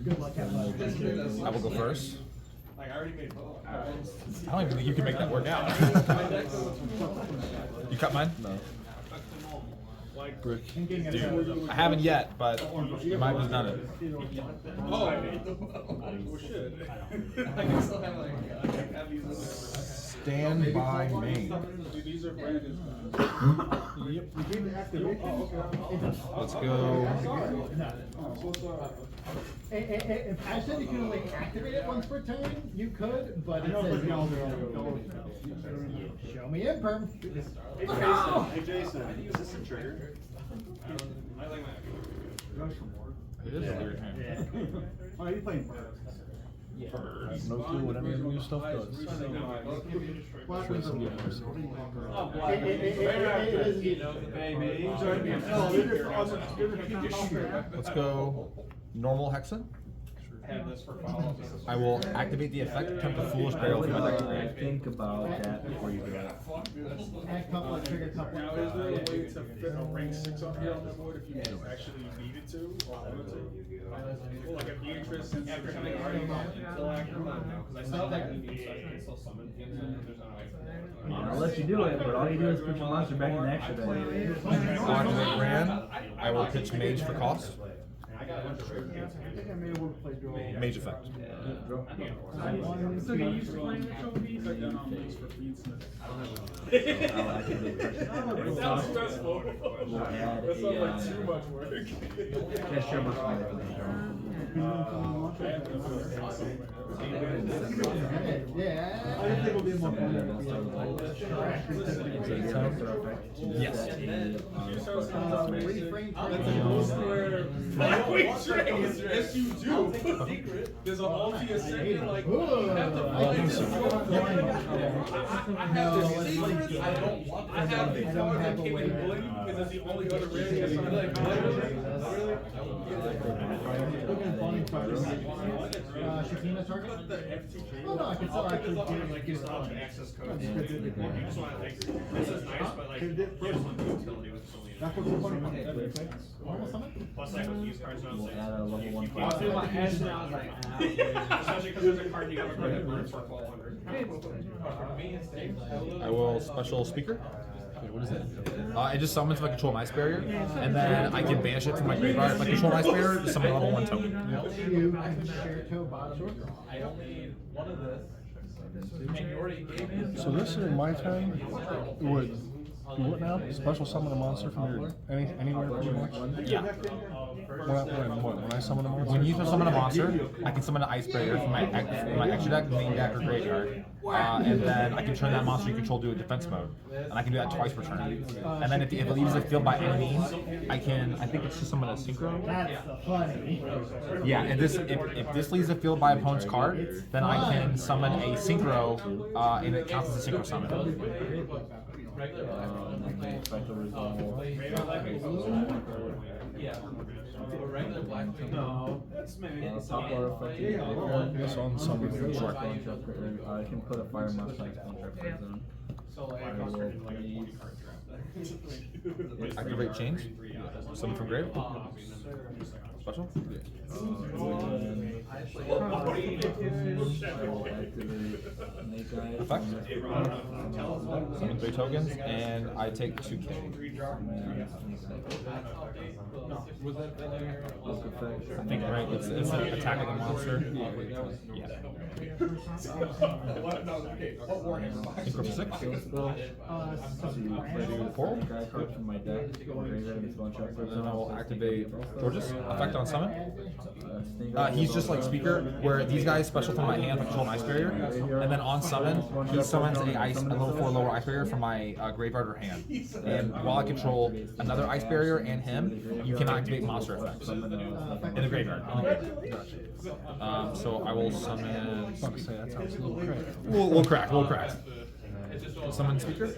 Good luck, have fun. I will go first. Like I already made both. I don't even think you can make that work out. You cut mine? No. Brick. Dude, I haven't yet, but you might have done it. Oh shit. I can still have like have these in there. Stand by me. These are branded. Let's go. If I said you can only activate it once per turn, you could, but it says show me imperm. Hey Jason, is this a trigger? I like my. It is a weird hand. Oh, you playing? I have no clue what any of the new stuff does. Let's go normal Hexen. Have this for follow-up. I will activate the effect, attempt a foolish burial from my deck. Think about that before you do it. Add couple, trigger couple. Now, is there a way to fit a rank 6 on here on the board if you actually needed to or wanted to? Like a Beatrice and After having already until after now, because I still have like so I can still summon things and there's no I'll let you do it, but all you do is put your monster back in the action deck. I'll activate Ran. I will pitch Mage for cost. I got a bunch of rare cards. Mage effect. So you used to playing with trophies? Like, no, thanks for feeds. I'll activate It sounds stressful. We'll add That sounds like a, too much work. That's your monster. Yeah. I didn't think it would be more Yes. Yes, you do. There's an ultimate second, like, you have to I think so. I have the secrets, I have the cards that came in Blink, because it's the only other rare that's on Shakina target? Oh no, I can still actually Like you still have access codes. You just want to like, this is nice, but like, you just want the utility with so many. Normal summon? Plus I could use cards now. We'll add a level 1 Especially because there's a card you got a credit for 1200. I will special speaker. Wait, what is that? It just summons if I control my Ice Barrier, and then I can banish it from my graveyard. If I control my Ice Barrier, just summon a level 1 token. You can share toe bottom. I only need one of this. And you already gave me. So this in my time would do what now? Special summon a monster from your anywhere pretty much? Yeah. When I summon a monster? When you summon a monster, I can summon an Ice Barrier from my extra deck, main deck, or graveyard, and then I can turn that monster you control to a defense mode, and I can do that twice per turn. And then if it leaves the field by any means, I think it's just summon a synchro. That's funny. Yeah, and if this leaves the field by opponent's card, then I can summon a synchro, and it counts as a synchro summon. No, that's maybe. This on summon. I can put a fire monster next contract for zone. So like, I must turn into like a 20 card trap. Activate change. Summon from grave. Special. Effect. Summon 3 tokens, and I take 2K. I think right. It's an attack of the monster. Yeah. Synchro for 6. Do 4. Guy card from my deck. Then I will activate Gorgeous. Effect on summon. He's just like Speaker, where these guys special from my hand, I control an Ice Barrier, and then on summon, he summons a level 4 lower Ice Barrier from my graveyard or hand. And while I control another Ice Barrier and him, you can activate monster effects in the graveyard. So I will summon. That sounds a little crazy. We'll crack. Summon Speaker.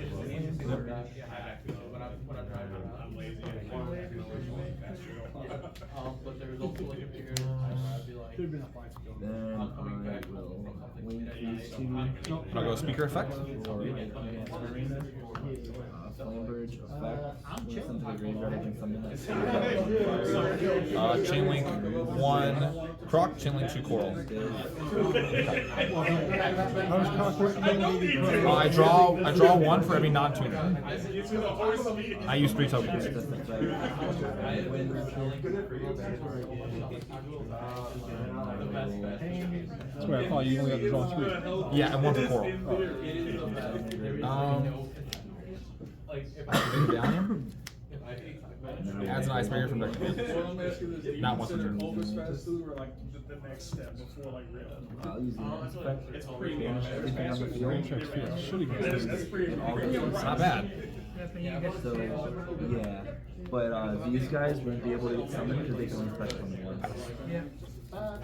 But there was also like a bigger time where I'd be like, Then I will link these two. I'll go Speaker effect. Flame Bridge effect. Listen to the graveyard. I can summon that. Chain Link 1 Croc, Chinling, 2 Coral. How does Croc work again? I draw 1 for every non-tuner. I use 3 tokens. That's where I thought you only had to draw 3. Yeah, and 1 for Coral. Valium? Adds an Ice Barrier from deck. Not once a turn. I'll use the effect. It's pretty Banish everything on the field. Checks field. Shitty That's pretty It's not bad. So, yeah. But these guys wouldn't be able to get summoned because they can only special from once. So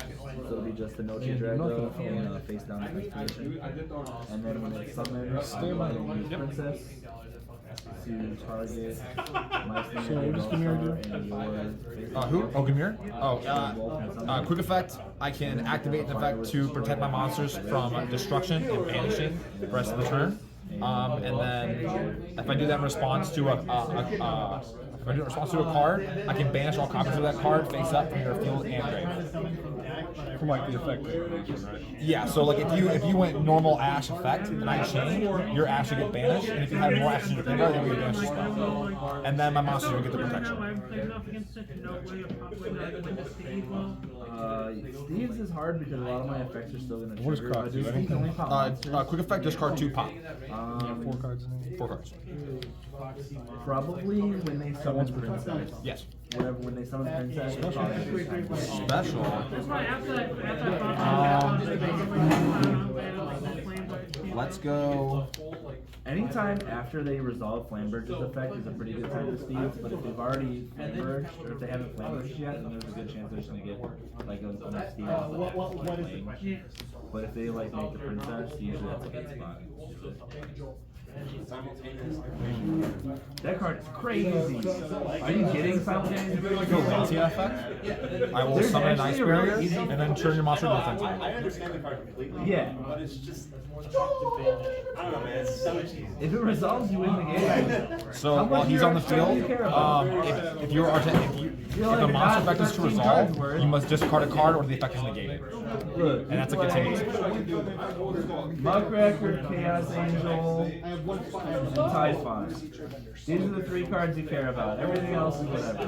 it'll be just the Noche Drago and face down investigation. And then when it's summoned, use Princess to target my So what does Gamir do? Who? Oh, Gamir? Oh, quick effect. I can activate an effect to protect my monsters from destruction and banishing the rest of the turn. And then if I do that in response to a card, I can banish all copies of that card face up from your field and grave. From like the effect. Yeah, so like if you went normal Ash effect and I change, your Ash would get banished, and if you had more Ashes in your graveyard, then we would banish the spell. And then my monsters would get the protection. Steve's is hard because a lot of my effects are still going to What does trigger. Croc but do? he can only pop once. Quick effect, discard 2 pop. 4 cards in it. 4 cards. Probably when they summon Princess. Yes. Whatever, when they summon Princess, it's probably a good time to do it. Special. Let's go. Anytime after they resolve Flamberge's effect is a pretty good time to Steve, but if they've already Flamberged, or if they haven't Flamberged yet, then there's a good chance they're just gonna get like a Steve. What is the question? But if they like make the Princess, usually that's a good spot. That card is crazy. Are you getting simultaneous? Lancia effect. I will There's summon an actually Ice a really Barrier easy- and then turn your monster into defensive. I understand the card completely. Yeah. But it's just. I don't know, man. It's so cheesy. If it resolves, you win the game. So while he's on the field, if the monster effect is to resolve, you must discard a card or the effect is negated. Look, And that's a continuous. Muckracker, Chaos Angel, I have one spot. and Tide Font. These are the 3 cards you care about. Everything else is whatever.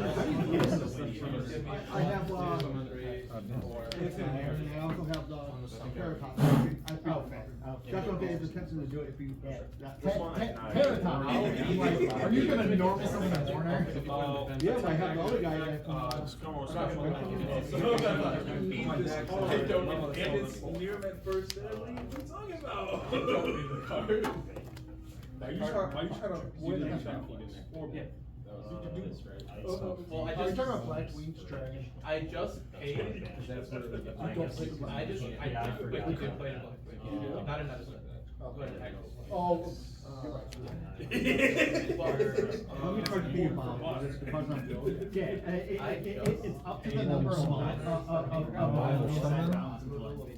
I have, I also have the Paracon. That's what gave the attention to do it if you get that. Paracon. Are you gonna normal summon a corner? Yes, I have the other guy that. I don't know. And it's near at first. What are you talking about? Why you trying to win that? Well, Are you talking about Black Wings Dragon? I just paid. I quickly could play it. Not another set. Oh. Let me try to be a bomb. Yeah, it's up to the number of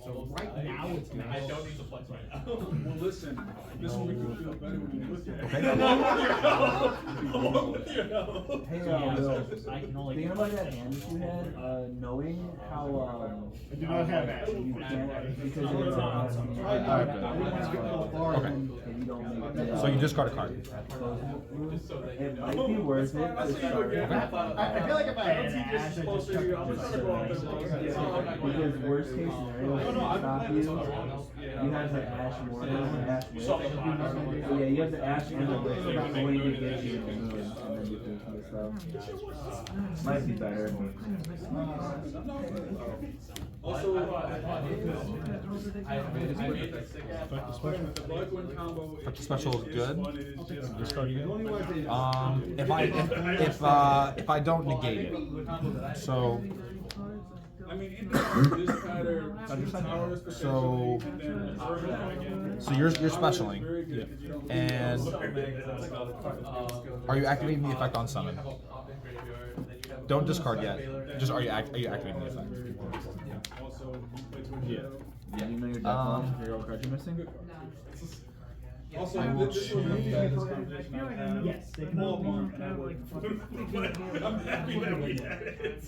So right now it's I don't need to flex right now. Well, listen, this one we can feel better when you look at it. Hey, thinking about that hand that you had, knowing how, I do not have that. you can't, because it's you don't make it. So you discard a card. It might be worth it to start. I feel like if I had an Ash, I'd just chuck Because worst case scenario, if they stop you, you have the Ash Warning and Ash Whip. So yeah, you have the Ash and the Whip, so that's going to get you in the mood, and then you can do stuff. Might be better. Also, I made the sick ass. The Bloodwind combo. Effect special is good. Discard again. If I don't negate it. So I mean, in this pattern, so you're specialing. And are you activating the effect on summon? Don't discard yet. Just are you activating the effect? Yeah, you know your deck launch, your old card you're missing? Also, I will this is change- Yes, they can all Walmart, and I would. I'm happy that we had it.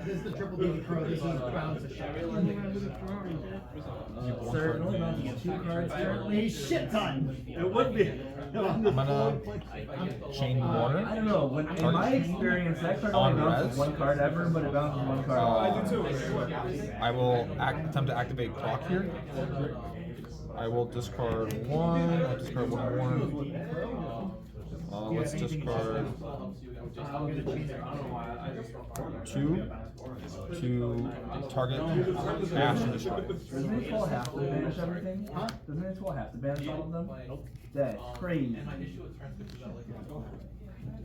This is the Triple D Pro, this is Bounce a Shot. Sir, it only mounts 2 cards currently. A shit ton! It would be. I'm gonna chain I Warner. don't know. When, in my experience, that card On only bounces res? 1 card ever, but it bounces 1 card. I do too. I will attempt to activate clock here. I will discard 1. I'll discard 1 more. Let's discard 2 to target Ash and destroy. Doesn't it fall half to banish everything? Huh? Doesn't it fall half to banish all of them? Nope. That's crazy.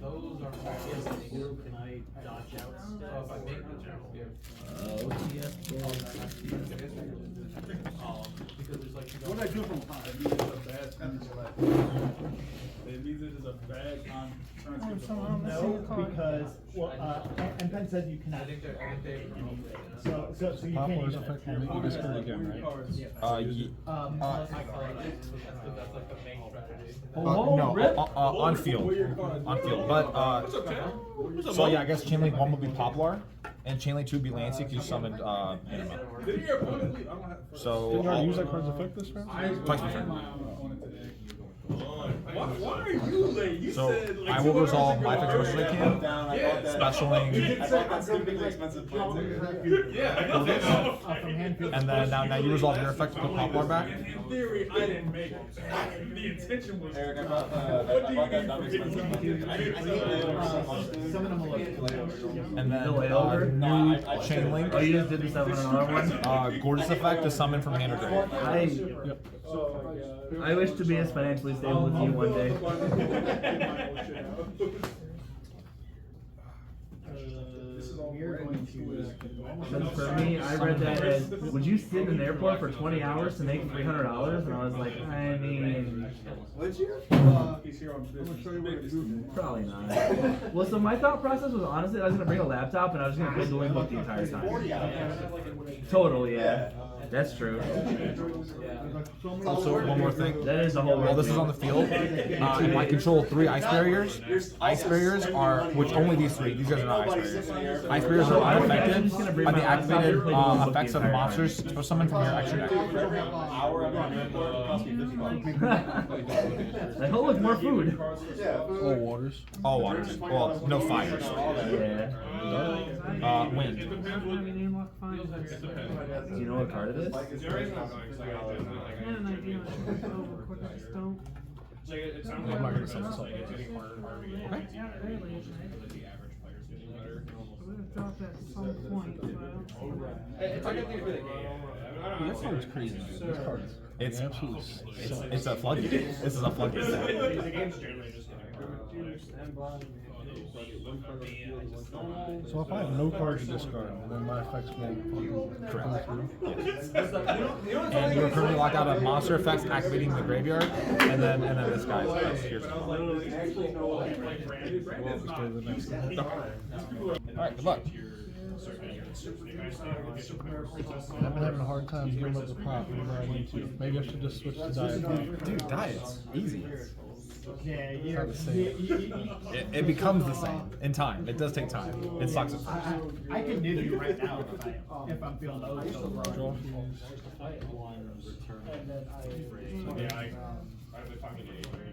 Those are can I dodge out stuff? I make the general. Because there's like What I do from high? It means it is a bad on. No, because, well, and Penn says you cannot. So you can't Poplar's use effective, you discard again, right? No, on field, but so yeah, I guess chain link 1 will be Poplar, and chain link 2 will be Lancey because you summoned Anima. So Didn't you already use that card's effect this round? twice per turn. Why are you late? You So said like I will 2 hours resolve ago my effects as much as I can. Yeah. Specialing, Yeah, I know that. and then now you resolve your effect to put Poplar back. In theory, I didn't make it. The intention was. Eric, I bought that Summon them alone. And then No way over? new chain link, Oh, you just did the $700 one? Gorgeous effect to summon from hand or grave. I wish to be as financially stable as you one day. We're going to. Because for me, I read that as, would you sit in an airport for 20 hours to make $300? And I was like, I mean, Would you? He's here on I'm gonna show you what to do. probably not. Well, so my thought process was honestly, I was gonna bring a laptop and I was gonna play Dueling Book the entire time. Totally, yeah. That's true. Also, one more thing. That is the whole. While this is on the field, I control 3 ice barriers. Ice barriers are, which only these 3. These guys are not ice barriers. Ice barriers are unaffected by the activated effects of monsters to summon from your extra deck. That whole look more food. All waters. All waters. Well, no fires. Yeah. Wind. Do you know what card it is? There is no going, so I got I'm not gonna sell this all. it's getting harder and harder to get into the average players getting better. It's like a thing for the game. That card's crazy, dude. This card is It's absolutely it's a floodgate. This is a floodgate set. The game's generally just getting harder. So if I have no card to discard, then my effects won't Correct. come through. And you're currently locked out of monster effects activating the graveyard, and then this guy's here's Let's go to the next one. Alright, good luck. I've been having a hard time giving up the pop whenever I need to. Maybe I should just switch to diet pop. Dude, diets. Easy. Yeah, Hard to say. It becomes the same in time. It does take time. It sucks at first. I can do you right now if I'm feeling those. Draw. Yeah, I was talking to Adrian.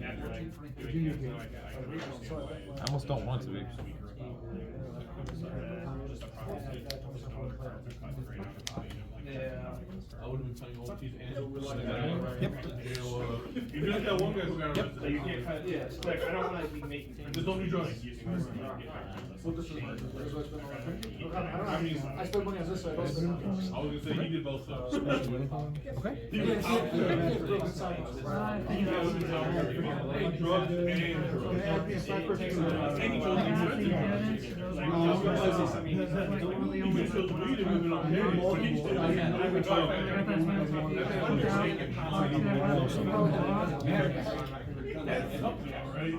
After like doing it, so I understand why. I almost don't want to. Just a problem. I would have been playing all these Yep. You're like that one guy who got arrested. You can't cut, yeah, like, I don't wanna be making. Just don't do drugs. Using this to get back to this. I spent money on this side. I was gonna say he did both stuff. Okay. He was out there. Drugs and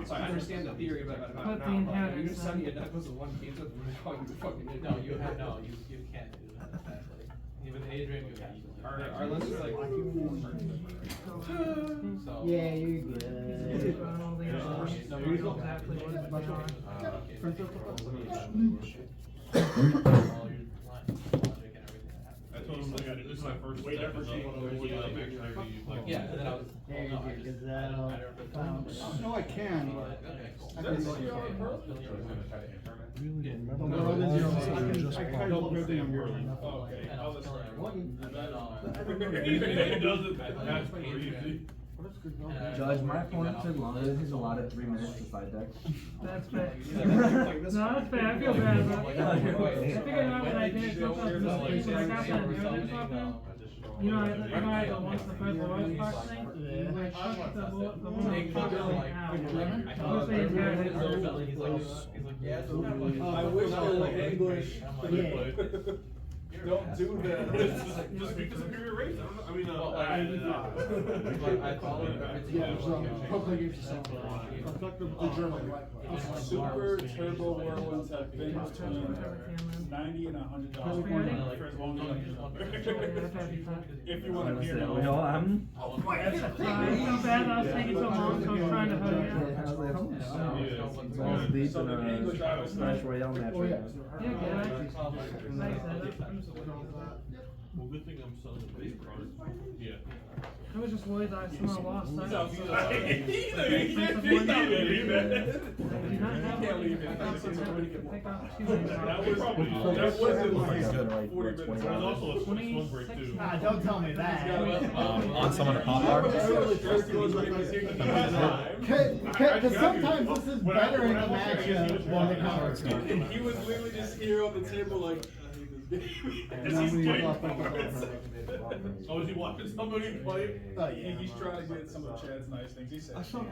So I understand the theory, but you're sending a deck with one game, so you fucking no, you can't do that. Even Adrian, you have. Our list is like. Yeah, you're good. I told him like, this is my first step. Yeah, and then I was. Yeah, you're good, gazelle. No, I can, but. I can Is look. that your pearl? Really remember No, that no, long zero. since I we can- just I bought tried it? to look everything on your. Oh, okay. I'll listen. What? He doesn't, that's crazy. Judge, my opponent took longer than his allotted 3 minutes to side deck. That's fair. No, that's fair. I feel bad, bro. I figured out what I did. Sometimes this when I got that narrative talking, you know, I had the once the first Warriors Park thing. Like, fuck the one fucking like out. First thing is I wish I was English. Don't do that. Just speak to superior race. I mean, I followed everything. Yeah, so, hopefully you just affect the German. Super turbo whirlwinds have been between $90 and $100 for as long as if you want to hear You know, I'm. It's not bad. I was taking so long, so I was trying to hurry up. Balls deep in a Smash Royale match right now. Yeah, good. Like I said, well, good thing I'm selling a base product. Yeah. I was just worried that I somehow lost. He's That. not leave it. Can't leave it. That That wasn't good. like 40 minutes. There was also a swing break too. Ah, don't tell me that. On someone to pop bar. Because sometimes this is better in a matchup than the counter. He was literally just here on the table like, I hate this As game. he's getting forwards. Oh, is he watching somebody play? He's trying to get some of Chad's nice things. He said, saw he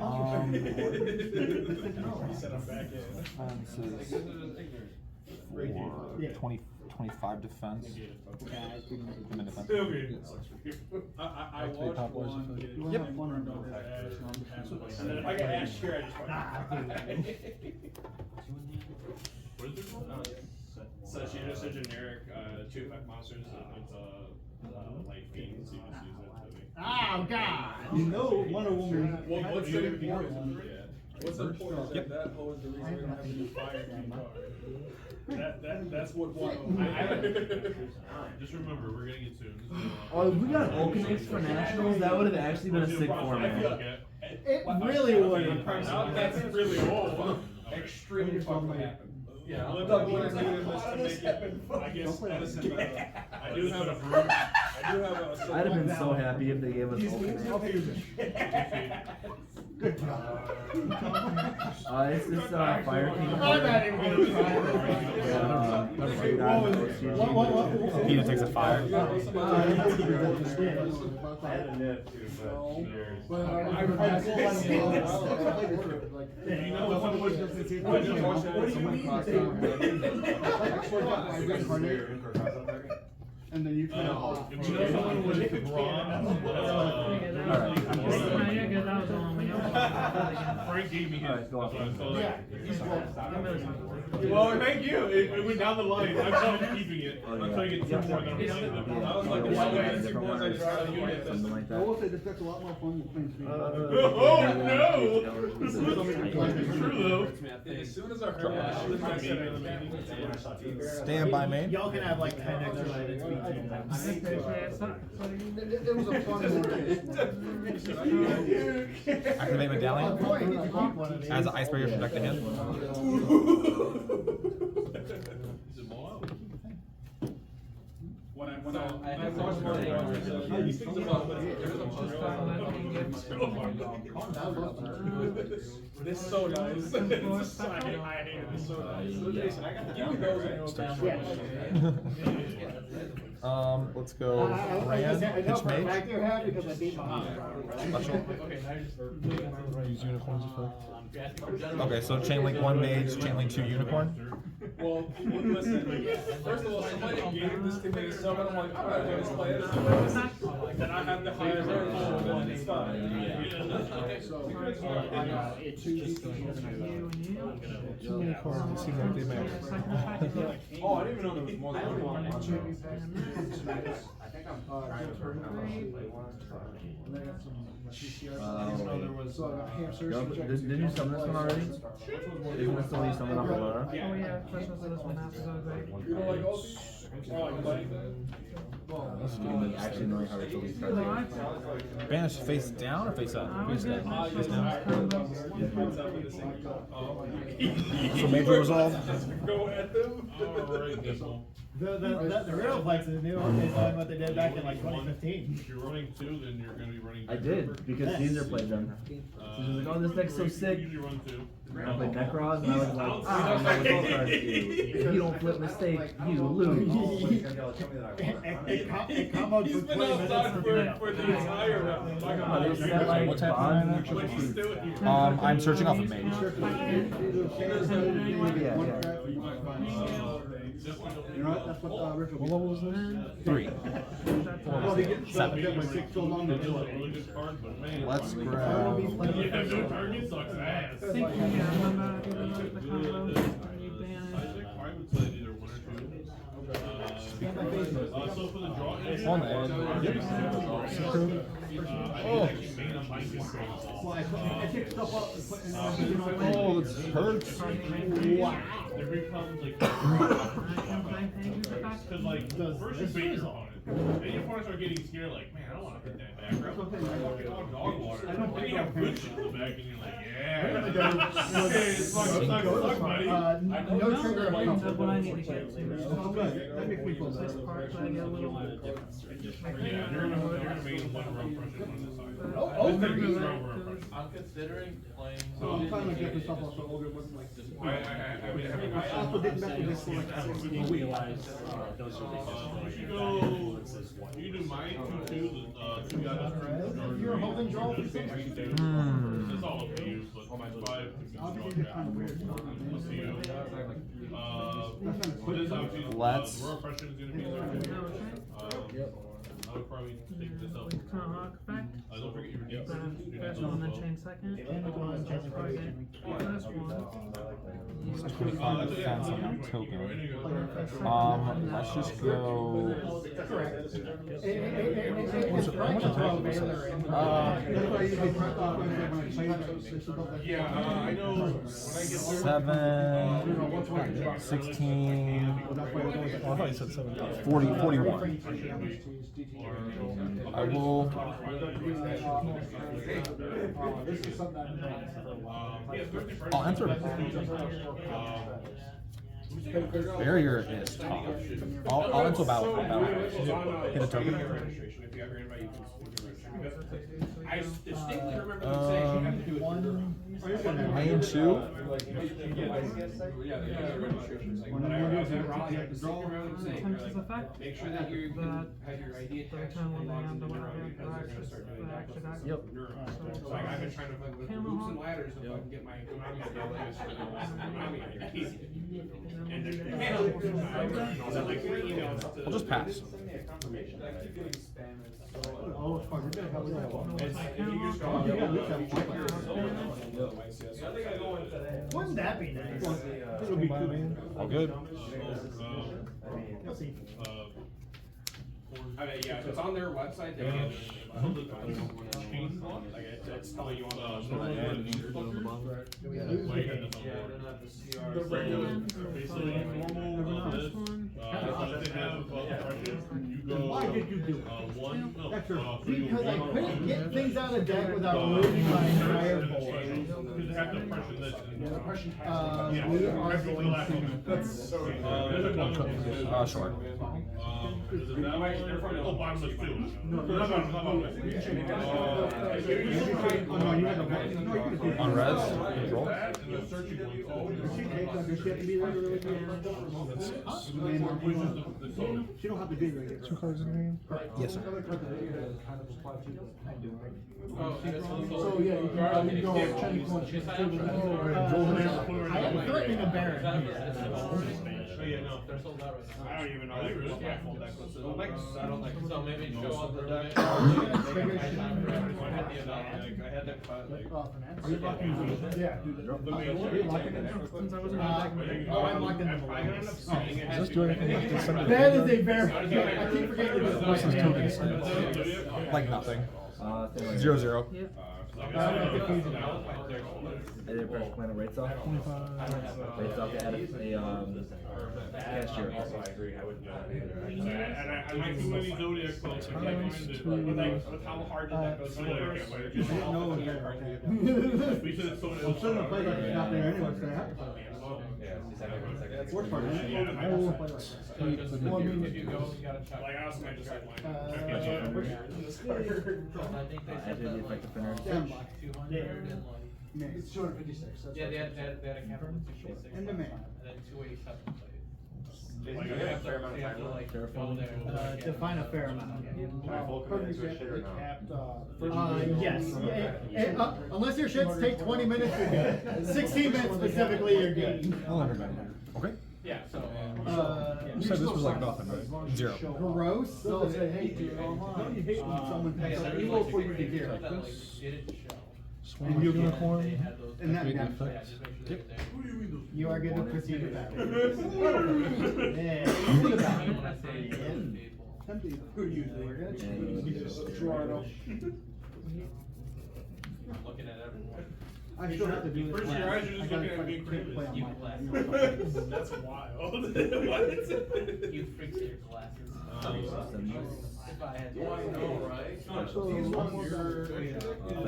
said I'm back in. This is 25 defense. I'm in defense. Okay. I watched one get him burned on his ass. And then I got ash here, I just What is it? So she just a generic 2-5 monsters. It's light fiend, so you just use it to make. Oh God! You know Wonder Woman. What's had the a point? one. What's the point is that that hole is the reason we don't have any fire in the car. That's what Just remember, we're getting it soon. Oh, if we got Vulcanix for Nationals, that would have actually been a sick format. It really would. That's really old. Extremely fucking happened. Yeah, I'll let go and do this to make it, I guess, Edison better. I do have a. I'd have been so happy if they gave us Vulcanix. Good job. It's this Fire King. I'm not even gonna try. Peter takes a fire. You know what was just the same question. What do you mean? And then you can. If you know someone with a Yeah, good. That was on me. Frank gave me his. Alright, go on. Yeah. Well, thank you. It went down the line. I'm still keeping it. I'm trying to get two more. Then I'm selling them. I was like, why would I take more than try to unit? Something like I will that. say this deck's a lot more fun than playing Speed. Oh no! This is true though. As soon as I heard that, she was my second. Stand by main. Y'all can have like 10 extra Speed teams. It was a fun Activate medallion. As an icebreaker from deck to hand. When I have thought about these things about, but there is a This is so nice. I hate it. It's so nice. Give me those in your Let's go Rand, pitch mage. happy because I beat my Special. Use unicorns effect. Okay, so chain link 1 mage, chain link 2 unicorn. Well, listen, first of all, somebody gave this to me, so I'm like, I'm not gonna play it. Then I have the higher level, then it's fine. Unicorns seem like they matter. Oh, I didn't even know there was more than one. So I got hamsters. Didn't you summon this one already? Isn't this the one you summoned off Aurora? Oh yeah, Christmas of this one after that, right? You're like, oh, you playing? Actually knowing how Rachel these cards are. Banish face down or face up? I Face was down. good. Face down. Combos. So major resolve. Go at them. The real flex is new updates on what they did back in like 2015. If you're running 2, then you're gonna be running. I did, because Caesar played them. So she was like, oh, this deck's so sick. Usually run 2. And I played Necros, and I was like, ah, no, it's all cards do. If you don't flip mistake, you lose. It comboed He's for been 20 minutes. outside for the entire round. Oh, they set like What type bond. What's he doing here? I'm searching off a mage. You know what? That's what Richard. What level was this? 3. Well, they get 7. My 6 so long to do Really it. good card, but man. Let's grab. Yeah, no target sucks ass. I think yeah, I'm not even the combos. You banish. I would say either 1 or 2. So for the draw engine, On the edge. I actually made a mic control. Well, I picked stuff up and put in you know, Oh, this hurts. wow. There becomes like, cause like, first you bait your opponent, then your opponent start getting scared like, man, I don't wanna hit that back row. Fucking dog water. Then you have good shit in the back and you're like, yeah. Hey, suck, buddy. No trigger. That's what I need to get to. Oh, good. That makes me feel This better. part, so I get a little. Yeah, they're gonna main one row pressure on this side. Oh, This very thing is good. row pressure. I'm considering playing. So I'm trying to get this stuff off the older ones like this. I mean, I also didn't back to this for like 6 weeks. you should go, you do mine, 2, 2 guys. If you're holding draw, It's all up to you, but 5. obviously they're kind of weird. Let's see you. This obviously, Let's- the row pressure is gonna be there. I would probably take this out. Tomahawk effect. Don't forget your deep. The first one, then chain second. Chain target. First one. 25 defense on that token. Let's just go. Yeah, I know. When I get 7, 16, Oh, I thought you said 17. 40, 41. I will. I'll enter. Barrier is tough. I'll enter battle. Hit a token. I distinctly remember them saying you have to do it. Main 2. Yeah, they have registration. Like, when I was at Raleigh, I was sitting around and saying, Tempest like, effect. make sure that you have your ID The attached return and one logged down into to Neuro whatever. because they're gonna start doing that. Yep. So like, I've been trying to like with loops and ladders if I can get my Konami ideas for the Konami ideas. And so like your emails to. I'll just pass. Oh, it's fine. We're gonna have Wouldn't that be nice? It'll be good. All good. You'll see. I mean, yeah, if it's on their website, they can't do anything about it. Like, it's telling you on The regular, basically normal this. If they have pressure, you go. Why did you do it? 1, no. That's your, So you go because I 1 couldn't get things out of deck without losing my entire board. Because they have to pressure this. We are going to. There's a couple. Sure. Is it that way? Oh, bottomless too. No, not bottomless. On res, control. She don't have to be right here. 2 cards in the game? Yes, sir. So yeah, you can go Chinese punch. I'm threatening a Baron. Oh, yeah, no. They're sold out right now. I don't even know like what my full deck list is. I don't like. So maybe show up the deck. I had that cut like. Are you locking? Yeah. Are you locking it? Since I wasn't back. Oh, I'm locking I'm probably gonna end up seeing it. Does this do anything like this under the That is a radar? very. I keep forgetting this is This is totally Like nothing. Thing 0-0. Yeah. I did pressure command rates off. Rates off to add a cashier. And I might do many Zodiac clones. I recommend with how hard the deck goes. Just No one there. We should have sold it. I'm still gonna play like it's not there anyway, so I have to play. That's worst part, isn't it? I will play like that. Well, I mean, If you go, you gotta check. Like I also might just like line. I did the effective finish. Yeah. 200 and like. It's 256. Yeah, they had a cap of 256. And the man. And then 287 played. Like, You have to like go there. Define a fair amount. Yes. Unless your shits take 20 minutes, you're good. 16 minutes specifically, you're good. I'll understand. Okay. Yeah, so. You said this was like nothing, right? 0. Gross. They'll say, hey, dude, don't you hate when someone takes an evil for you to hear? That like didn't show. Swarm unicorn. They had those. And that, Activate yeah. the Yeah, effects. just make sure they're there. You are going to proceed with that. Yeah. When I say faithful. Tempting. We're gonna I'm looking at everyone. I still have to do this. First, your eyes are just I gotta looking at me fucking play on You my- glasses. That's wild. You freaks in your glasses. If I had to. Oh, I know, right? These ones are- A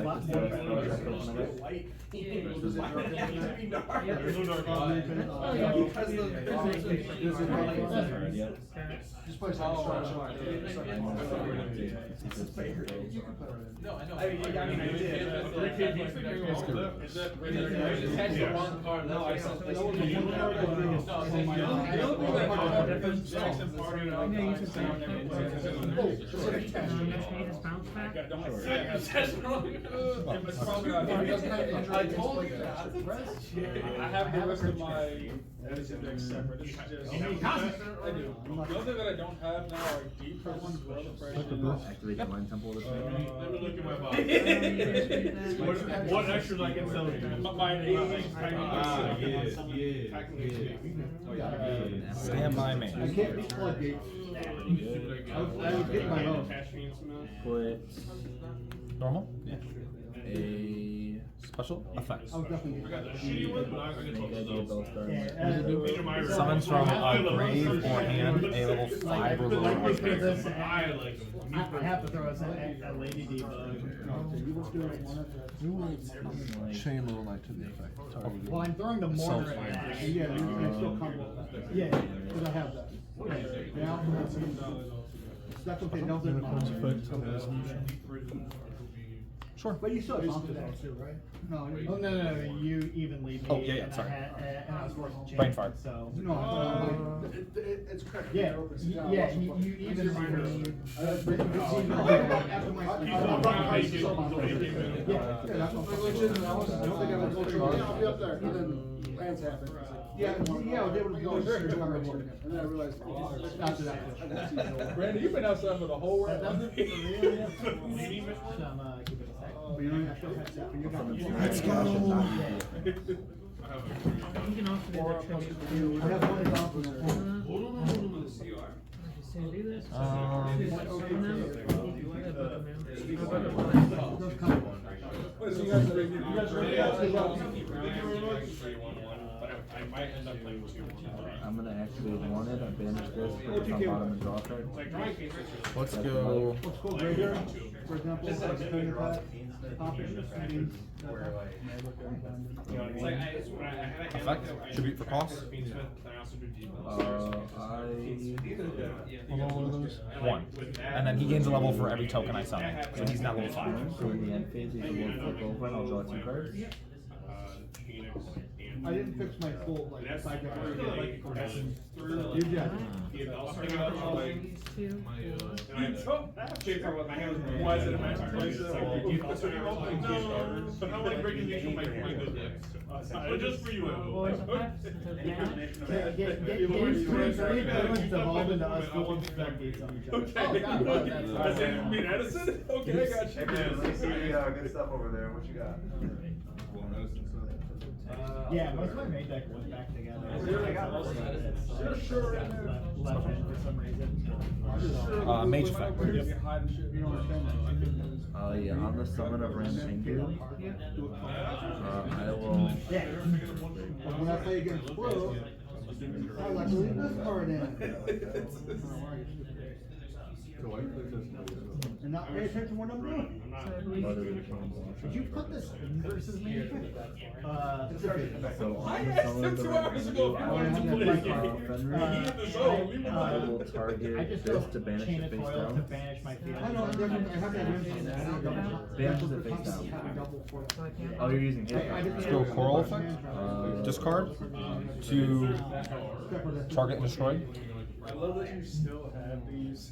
lot more. There's no dark Oh, yeah. Because Just play Oh, some No, I know. I did. You just had your one card. No, I said this. I told you that. I have the rest of my edited deck separate. This is just. I do. The other thing that I don't have now are deep ones, well, fresh. Activate the line temple this way. Let me look at my box. What extras I can sell you? Stand by I me. can't be floodgates. I was getting my own. Put Normal? a Special effects. I was definitely. Summons from a grave or hand a level 5 or lower. I have to throw us a Lady D. Chain little knight to the effect. Targeted. Well, I'm throwing the mortar at that. Yeah, you can still come with that. Yeah, because I have that. Yeah. That's okay, no, they're not. Unicorn's effect on resolution. Sure. But you still have that too, right? No, no, you evenly. me, Oh, yeah, and sorry. and I was forced to change. Brain fart. So. No, It's correct. Yeah, you even me. Yeah, I was able to go there. And then I realized, after that. Brandon, you've been outside for the whole world. Let's go. You can also do the tribute. I have one example. Do this. Those come. Wait, so you guys are, you guys are I might end up playing 2. I'm gonna activate wanted, I banish this, put this on bottom and draw a card. Let's go. Let's go right here. For example, like a thing of that. Effect. Tribute for cost. I One of those. 1. And then he gains a level for every token I summon. So he's now level 5. so in the end phase, you can flip over and I'll draw 2 cards. I didn't fix my full, like, side deck. These two. Shake her with my hands. Why is it a match? So you're opening Kickstarters, but how like breaking these from my good list? But just for you, Voice effects into advantage. Games 3 good ones evolve into us going floodgates on each other. Okay. Does it mean Edison? Okay, I got you. Good stuff over there. What you got? Yeah, most of my main deck went back together. I got most of it. You're sure right now? Left hand for some reason. Mage effect. You don't understand that. Yeah, on the summon of Ramchengu, I will. Yeah. But when I play against Pro, I like to leave this card in. And not pay attention when I'm doing. Did you put this in versus me? It's okay. So I on the asked summon him of the 2 hours ago if he wanted to play the game. Fenrir, He hit the show. Leave him I alone. will target this to banish Chain it of face toil to down. banish my field. I know, I have that. Banishes it face down. Oh, you're using hit. Let's go coral effect. Discard to target and destroy. I love that you still have these.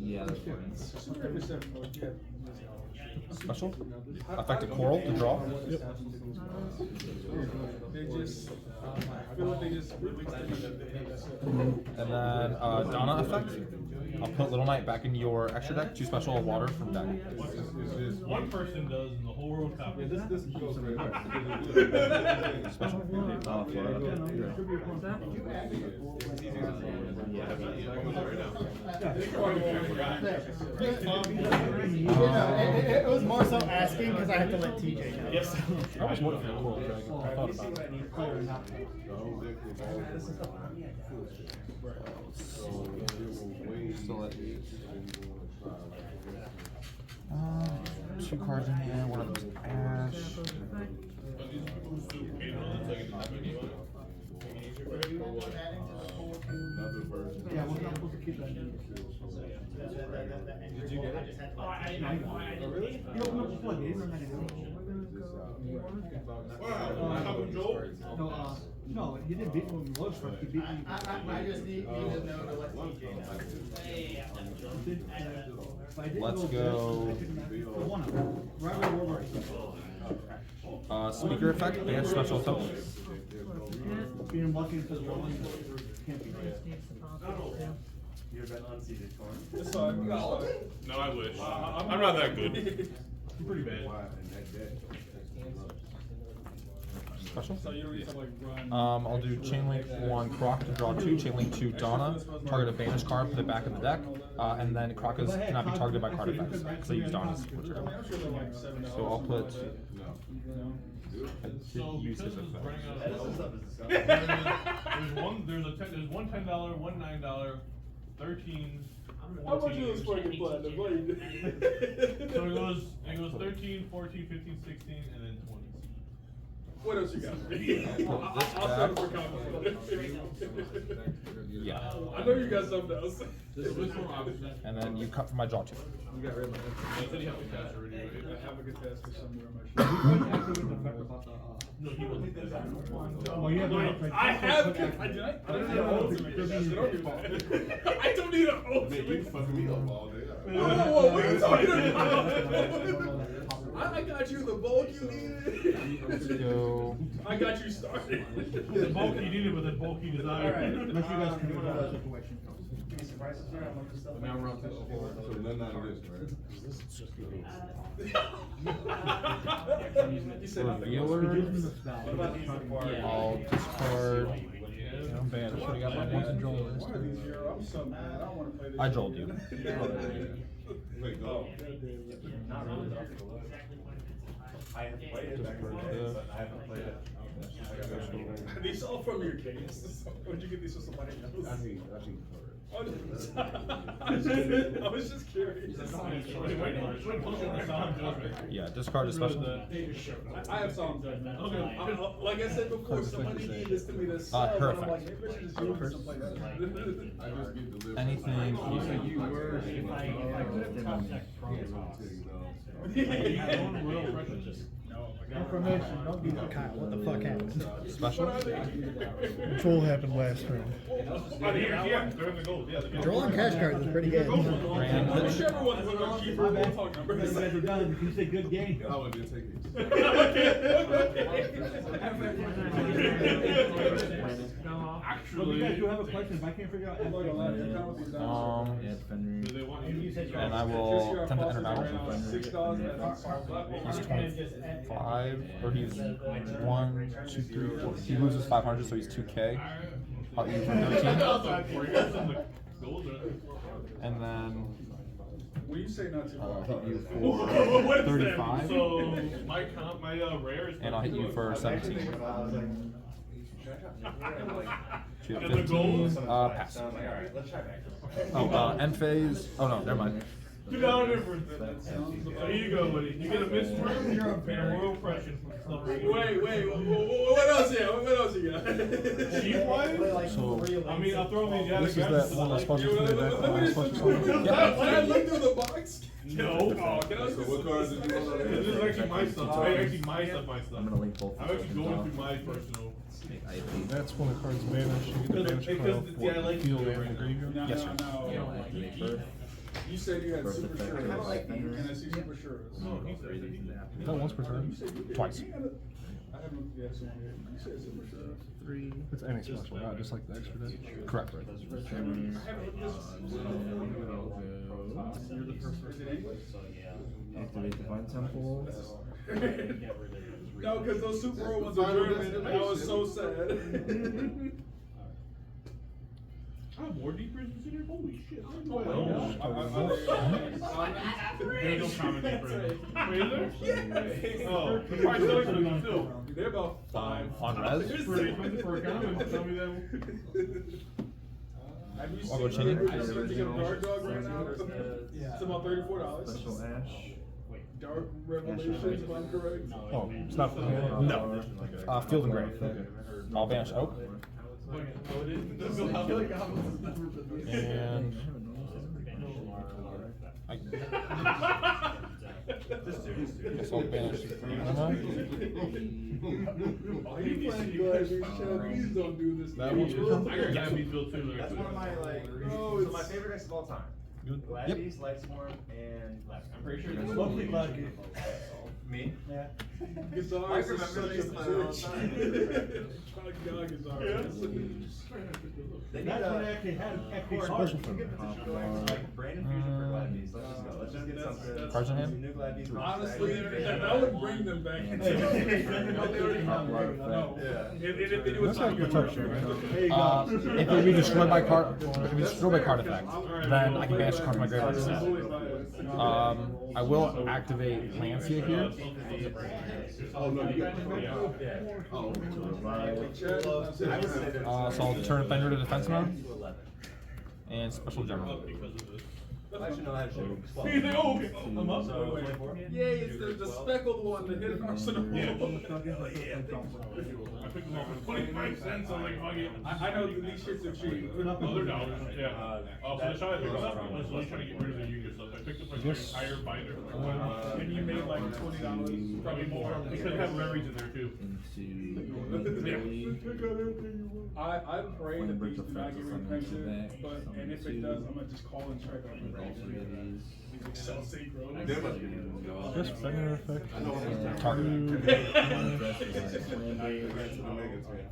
Yeah, that's fine. Super Heavy 7 mode, yeah. Special. Affected coral to draw. They just, I feel like they just released it. And then Donna effect. I'll put Little Knight back into your extra deck. 2 special of water from deck. one person does and the whole world copies. This goes very Special. It was more so asking because I had to let TJ know. Yes. I was waiting for the coral dragon. I thought about it. Still at 2 cards in hand. One of them's ash. Yeah, we're not supposed to keep that. Did you get it? Really? You open up the floodgates. Wow, Joel? No, he didn't beat me when he was first. He beat me. I just need to know to let TJ know. Let's go. Speaker effect. Banish special token. Being lucky into the wall. Can't be right. You're bet unseated corn. It's fine. No, I wish. I'm not that good. I'm pretty bad. Special. So you don't need to like run. I'll do Chain Link 1 Croc to draw 2, Chain Link 2 Donna, target a banish card, put it back in the deck, and then Croc cannot be targeted by card effects, because I use Donna's which are I'm sure they're like $7. So I'll put. I So did use because his it's effect. running out there's one $10, one $9, 13. How much is this fucking platinum? So it goes 13, 14, 15, 16, and then 20. What else you got? I'll settle for compliment. Yeah. I know you got something else. And then you cut from my draw 2. You got rid of I said he had the cash already, right? I have a good task for somewhere on my sheet. No, he wasn't there. Well, you have no- I have. I don't need an ultimate. That's don't do that. I don't need an ultimate. fucking me up all day. Whoa, what are you talking about? I got you the bulk you needed. Let's go. I got you started. The bulk he needed with the bulk he desired. Unless you guys can control that situation. Now we're on to So none out of this, right? Revealer. What about these apart? I'll discard. I'm bad. I should have got my one control list. One of these here, I'm so mad. I don't want to play this. I trolled you. Wait, go. Not really though. I have played it back in the day, but I haven't played it. Are these all from your case? Where'd you get these from somebody else? I need cover. Oh, I was just curious. Yeah, discard is special. I have Solemn Judgment. Okay. Like I said before, somebody gave this to me to sell, and I'm like, maybe I should just use it someplace else. I just get delivered. Anything. You were, if I could have contact Information, don't be Kyle, what the fuck happened? Special. Control happened last round. Yeah, during the goal. yeah. Drawing cash cards is pretty good. Whichever one's going to keep her, we'll talk numbers. You guys are done. You say good game. I would just take it. Actually, you guys do have a question. If I can't figure out. And I Just will your attempt to enter faucets battle. are around $6. He's 25, or he's 1, 2, 3, 4. He loses 500, so he's 2K. I'll eat for 13. And then When you say not to, I'll hit you What for is that? 35. So my rare is. And I'll hit you for 17. She had And the 15. goals? Pass. Oh, end phase. Oh no, never mind. $2 difference. So here you go, buddy. You get a misroom and a royal oppression. wait, what else you got? What else you got? Chief wise? So, I mean, I'll throw these this is that one that's supposed to be back on the special summon? Can I look through the box? No. Oh, can I So what cards did you want? This is actually my stuff. Actually my stuff. I'm gonna link both. I'm actually going through my personal. That's when the card's banished. You get the banished card off yeah, I like field it. and the graveyard. No, Yes, sir. no. You said you had First super effect, sure. like And I see super sure. Is that once per turn? Twice. I haven't, yeah, so you said super sure. It's any special, not just like the extra deck. Correct. Activate Divine Temple. No, because those Super Bowl ones are German, and I was so sad. I have more deep prisons in here. Holy shit! There ain't no common deep prison. Wait, is there? Oh, the price selling for them too. They're about $5. On res? It's pretty expensive for a common. Tell me that. Have you I'll go seen change it. the same thing of Dark Dog right now? It's about $34. Special Ash. Dark Revelations, if I'm correct. Oh, it's not for hand? No. Field and grave. I'll banish Oak. And I guess I'll banish Anima. Are you playing good? Please don't do this. That one's for I got Gabby's built too. That's one of my No, so my favorite decks of all time. Good. Glad Yep. Beast, Lightsworm, and I'm pretty sure It's mostly Glad Beast. Me? Yeah. Guitar I is remember such they a used to play it all the bitch. time. God, guitar. They That's need when I actually had actually Special for me. like Brandon Fusion for Glad Beast. Let's just go. Let's just get something. Cards in hand? Some new Glad Beast. Honestly, that would bring them back into Hey, If they do a That's like time protection, right? There you go. If it be destroyed by card, if it be destroyed by card effect, then I can banish a card from my graveyard instead. I will activate Lancia here. Oh, no, you got Oh, So I'll turn Fender to defense mode. And special general. I should know how to shoot. He's like, oh, okay. I'm up. So, 24? Yay, it's the speckled one, the hidden arsenal. Yeah. I picked them up for 25 cents. I was like, fuck it. I know these shits are cheap. They're $dollars. Yeah. Oh, so the shot I picked up, I was really trying to get rid of the Yu-Gi-Oh stuff. I picked up like the entire binder for like And you made like $20. probably more. Because it has raries in there too. I pray that these do not get infected, but and if it does, I'm gonna just call and check on it. Excel synchro. Just Fender effect.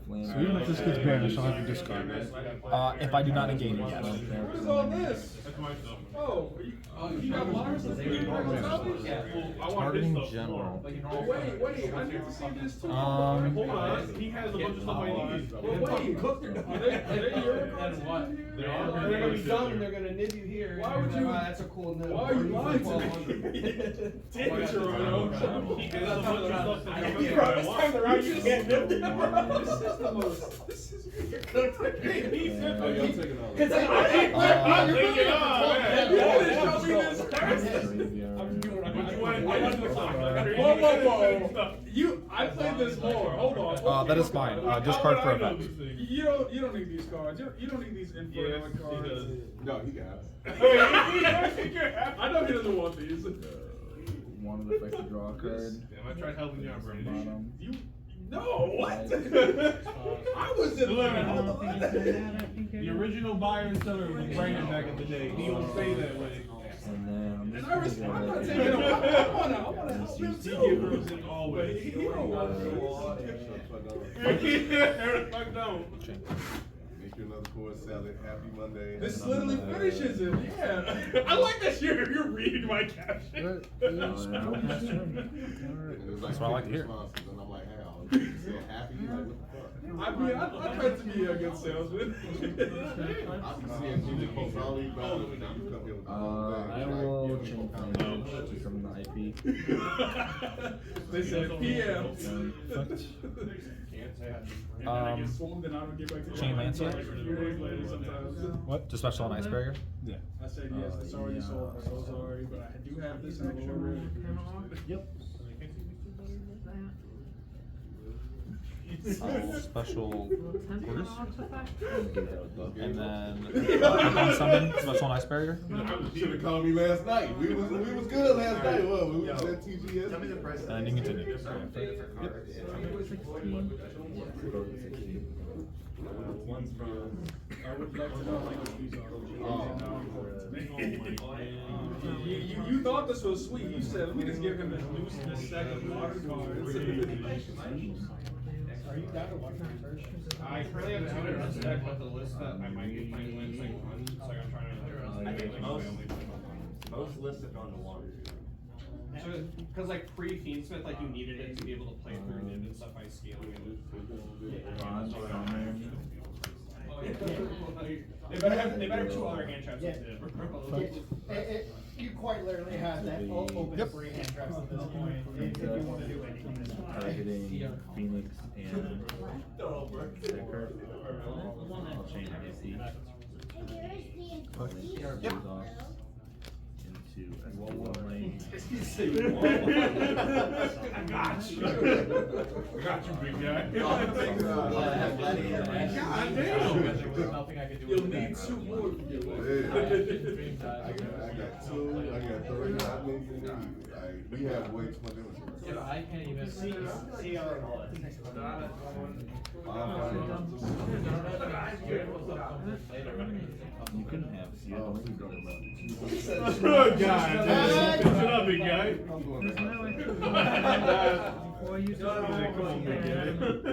So even if this gets banished, I'll have to discard it. If I do not negate it, yes. What is all this? That's my stuff. Oh, you got Mars? Targeting general. Oh, wait, I need to see this too. Hold on. He has a bunch of stuff I need. Well, wait, are they your cards? They They're are. gonna be done and they're gonna nib you here. Why would you- That's a cool nib. Why are you lying to me? 1200. He has a bunch of stuff that I he think wants. this time around you get nibbed. This is the most. This is He said Oh, y'all take it all. Cause I Take it on, man. Whoa. I played this more. Hold on. That is fine. Discard for effect. You don't need these cards. You don't need these info cards. No, he got I know he doesn't want these. One of the effects to draw a card. Damn, I tried helping you out, Brandon. Bottom. No, what? I was in limit. Hold on. The original buyer and seller was Brandon back in the day. He don't stay that way. And then I'm And just I respect, I'm not gonna taking him. I wanna help him He too. gives it always. He don't want to. Fuck no. Make you another course salad. Happy Monday. This literally finishes it. Yeah. I like that you're reading my caption. That's That's what I like to hear. And I'm like, how? You said happy? Like, what the fuck? I mean, I try to be a good salesman. I be seeing people post all these battles, and you come here with the whole thing. I will change my name to some of the IP. They said PM. Chain Lancia? What? Just special on Ice Barrier? Yeah. I said yes, it's already sold, I'm so sorry, but I do have this in the lower red. Yep. Special orders? And And then on summon, special on Ice Barrier? Should have called me last night. We was good last night. Well, we was at TGS. And you continue. one's from. I would love to know like these are. You thought this was sweet. You said, let me just give him this stack of water cards. Are you down to watch my search? I currently have 200 stack with the list that I might be playing Wednesday on, so I'm trying to. I think most lists have gone to one. Because like pre-Fiendsmith, like you needed it to be able to play through Niv and stuff by scaling it. They better have 2 other hand traps Yeah. with You quite literally have that open free hand traps at this point, if you want to do anything. Targeting Phoenix and Sticker. I'll change IC. Put these off into S1 lane. I got you. I got you, big guy. God damn. You'll need 2 more. I got 2. I got 3. We have way too much inventory. I can't even see You can have zero. Good guy. Shut up, big guy. Before you used to call,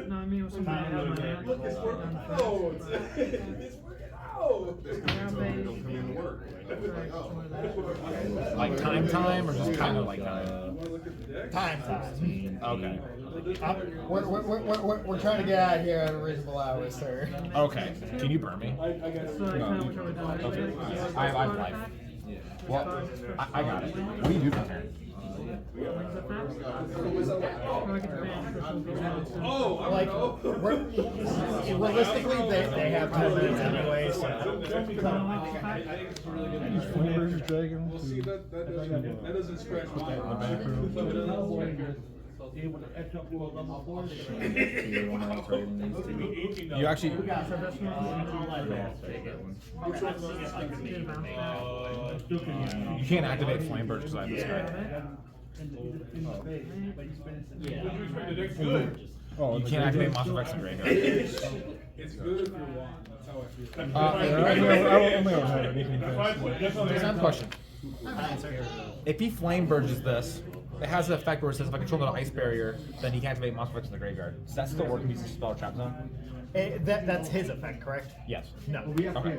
no, I mean, it was something I had in my hand. Look, it's working out. It's working out. Don't come in to work. Like time or just kind of like Time. Okay. We're trying to get out of here at a reasonable hour, sir. Okay. Can you burn me? So I kind of wish I would've done it. Okay. Like, I have life. Well, I got it. What do you do from here? Oh, Like, realistically, they have 10 minutes anyway, so. Flamers Dragon. Well, see, that doesn't scratch my in the back room. You actually. You can't activate Flame Burst because I have this guy. Oh, You can't activate Monster Effects in Graveyard. It's good if you want. That's how I feel. I only don't have anything I have a question. If he Flame Burges this, it has an effect where it says if I control the Ice Barrier, then he can activate Monster Effects in the Graveyard. Does that still work if he's a spell trap zone? That's his effect, correct? Yes. No. Okay.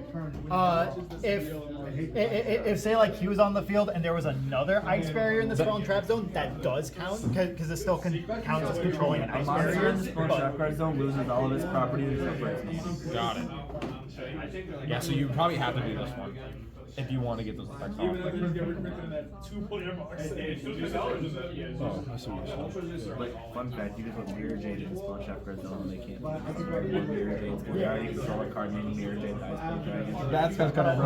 If say like he was on the field and there was another ice barrier in the spell and trap zone, that does count because it still counts as controlling an ice barrier. The trap card zone loses all of its properties except for its name. Got it. Yeah, so you probably have to do this one if you want to get those effects Even off. if he's getting rid of that 2-player box. Oh, I see what you're saying. But fun fact, you can put Mirror Jade in Spell Trap Card Zone and they can't. One Mirror Jade's gonna die. You control a card named Mirror Jade, Ice Blade Dragon. That sounds kind of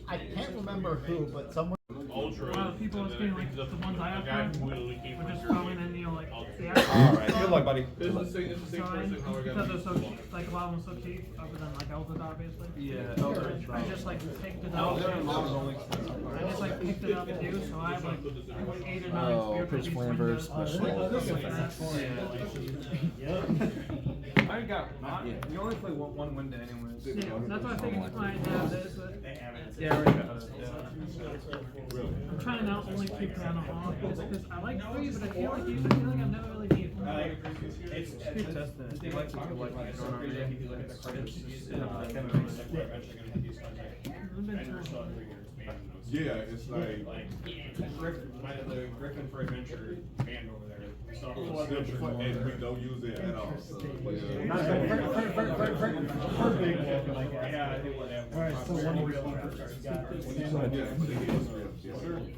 I can't remember who, but someone. People was getting like the ones I have found were just throwing in, like the Alright, good luck, buddy. So I, because they're so cheap, like a lot of them are so cheap, other than like Eldritch, obviously. Yeah, Eldritch. I just like picked it up. I just like picked it up too, so I have like 8 or 9 Oh, Spear Pitch Cookies Flame Burst, windows. special. I got. You only play one window anyways. Yeah, that's why I think it's fine to have this, but Yeah, I already got it. I'm trying to not only keep mana off, just because I like freeze, but I feel like I've never really needed one. It's good testing. If you like it, you like it. Don't really. If you look at the cards, Yeah, it's like. The Griffin for Adventure band over there. Star Wars And Adventure. we don't use it at all. So, Not yeah.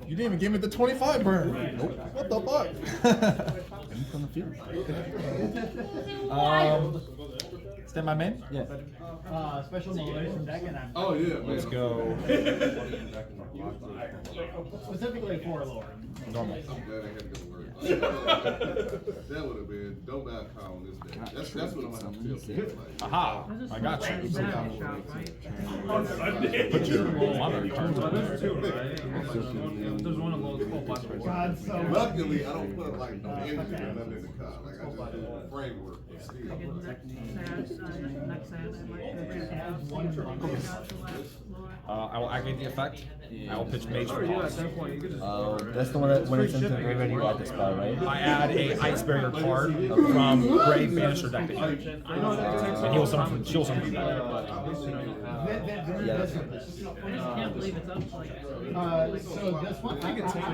You didn't even give me the 25 burn. Nope. What the fuck? From the field. Stand by main? Yeah. Special motivation deck and I'm. Oh, yeah, man. Let's go. Specifically for Lord. Normal. I'm glad I had to go to work. That would have been, don't not count on this day. That's what I'm gonna feel like. Aha! I got you. Put your mother cards on there. There's one of those full black cards. God, so. Luckily, I don't put like no engine or nothing in the car. Like I just do the framework. but still. I will activate the effect. I will pitch Mage for Yeah, at toss. that point, you could just. That's the one that when it's into the graveyard, you add this card, right? I add a Ice Barrier card from Grave Banisher deck. I know that it takes. And he'll summon from she'll summon from that. Yeah. I just can't believe it's up like. So this one, I can take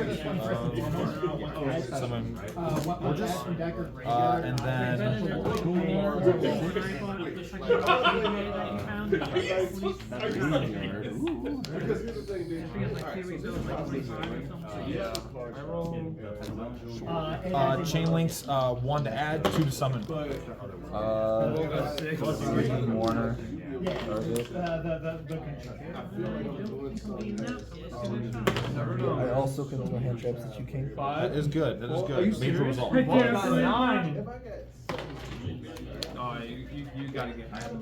this one first and foremost. Summon Gorgeous. and then Because here's the thing, dude. Chain Links, 1 to add, 2 to summon. Warner. I also can do hand traps that you can't. That is good. That is good. Major result. Right there, If I You gotta get higher.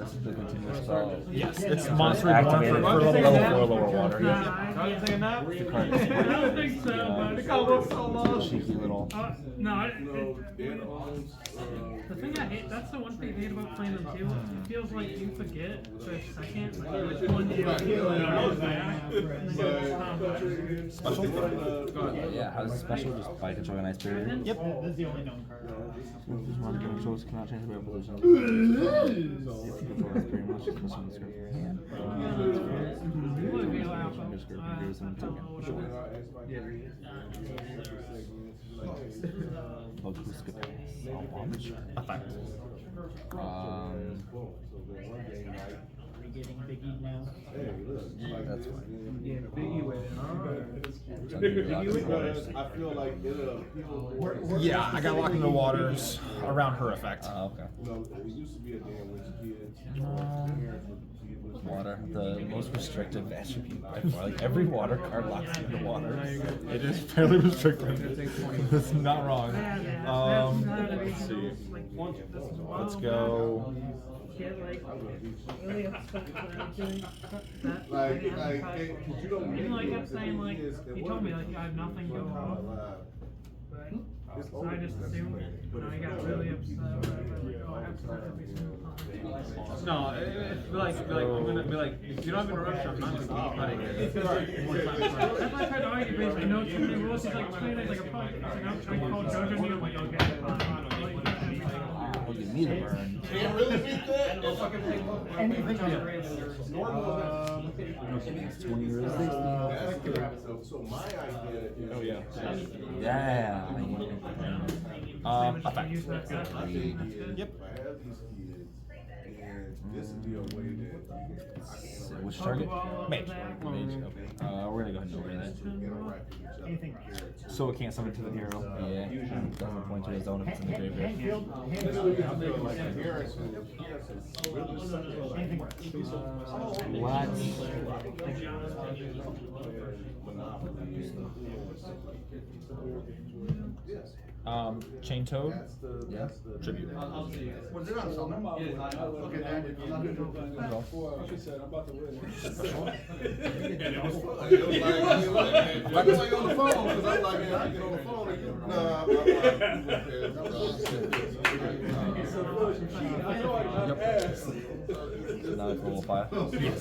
This is the continuous spell. Yes, it's monster 1 Activated for level level 4 4. lower water. Nah, Yeah. I Take a nap? The card is don't think so, but the combo's so long. cheeky little. No, the thing I hate, that's the one thing I hate about playing them too. It feels like you forget for a second, like which one you feel and then Special? Yeah, how's it special? Just by controlling Ice Barrier. Yep. This is the only known card. This one controls cannot change their position. If you control Ice Barrier, let's just put some in the script. Effect. Getting Biggie now. That's fine. Yeah, Biggie way. Because I feel like it'll. Yeah, I got locked into waters around her effect. Okay. You know, it used to be a damn rich kid. Water, the most restrictive attribute by far. Like every water card locks into water. It is fairly restricted. That's not wrong. Let's see. Let's go. Get like really upset that I'm doing that. Like, I haven't like, tried. you don't Even though I need kept saying like, he told me like I have nothing going on, but so I just assumed it. And I got really upset. I was like, oh, I have to let it be some time. No, be like, I'm gonna be like, if you don't have a rush, I'm not gonna keep cutting it. That's why I tried to argue, but he's like, no, too many rules. He's like, playing it like a punk. He's like, I'm trying to call Jojo me. I'm like, okay, fine. Oh, you need a burn. Can't really beat that. Anything on the 20 years. So my idea is. Oh, yeah. Yeah. Effect. Use that stuff. That's good. Yep. If I have these kids, and this would be a way that Which target? Mage. We're gonna go ahead and open that. anything wrong. So it can't summon to the hero. Yeah. Doesn't point to his zone if it's in the graveyard. Anything wrong. What? Chain Toad. Yeah. Tribute. Was it on summon? Okay, then, I'm not gonna do She said, I'm about to win. It was fun. It was like on the phone, because I'm like, yeah, I get on the phone and you, nah, I know I got ass. Now it's level 5. Yes.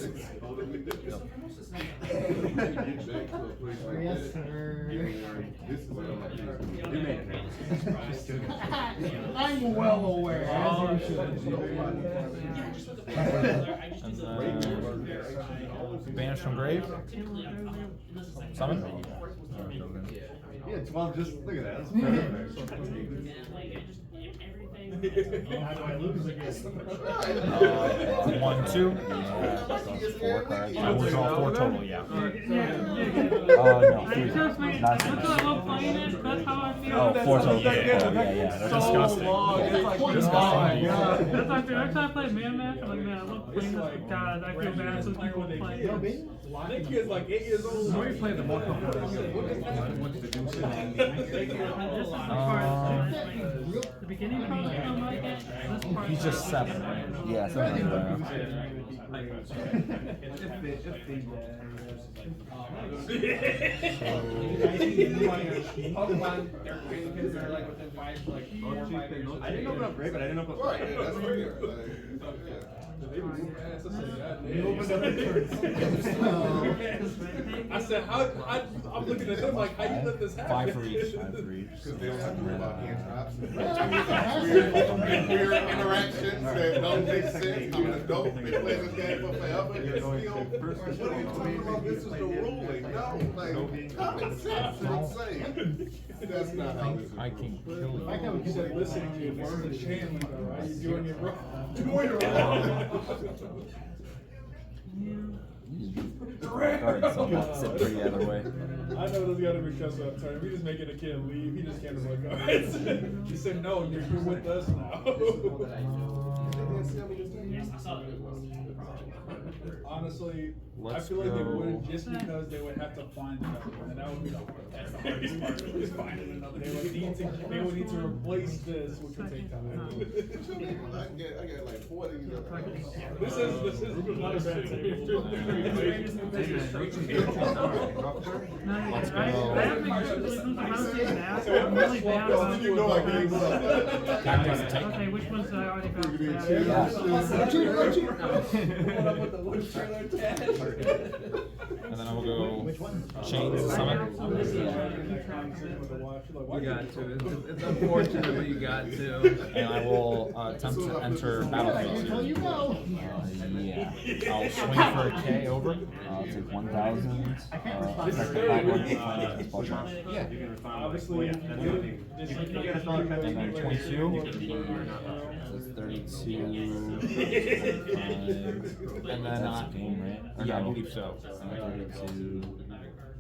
Yes, sir. You made it. I'm well aware, as you should. And Banish from Grave. Summon. Yeah, 12, just look at that. That's perfect. How do I lose again? 1, 2. Yeah, 4 cards. I will draw 4 total, yeah. No, 3. That's what I love playing it. That's how I feel. Oh, 4 total. Yeah. They're disgusting. Disgusting. That's how I feel. Every time I play Man Match, I'm like, man, I love playing this. But God, I feel bad for people playing. That kid's like 8 years old. So you play the more comfortable. The beginning of the game, like it. This part. He's just 7, right? Yeah, something like that. I didn't open up great, but I didn't open up. Right, yeah, that's right. I said, I'm looking at them like, how you let this happen? 5 for each. Because they don't have to worry about hand drops. Weird interactions that don't make sense. I'm an adult, been playing this game for forever. And still, what are you talking about? This is the ruling. No, like, common sense is insane. That's not how this is. I can kill you. I know you said listening to you, this is a channel, right? You're doing it wrong. Doing it wrong. Cards, so not sit pretty either way. I know there's gotta be cuss out time. We just making a kid leave. He just can't play cards. He said, no, you're with us now. Honestly, I feel like they wouldn't just because they would have to find another one, and that would be the hardest. That's the hardest part. Is finding another. They would need to replace this, which would take time. I get like 40 of them. This is not a bad thing. Let's go. I have been using that. I'm really bad about You know I can do that. That doesn't take. Okay, which ones did I already found? And then I will go Chains Summon. You got to. It's unfortunate, but you got to. And I will attempt to enter Battlefield. Until you go. Yeah. I'll swing for a K over. I'll take 1,000. Yeah. Obviously, And then 22. That's 32. And then, yeah, I believe so. 32.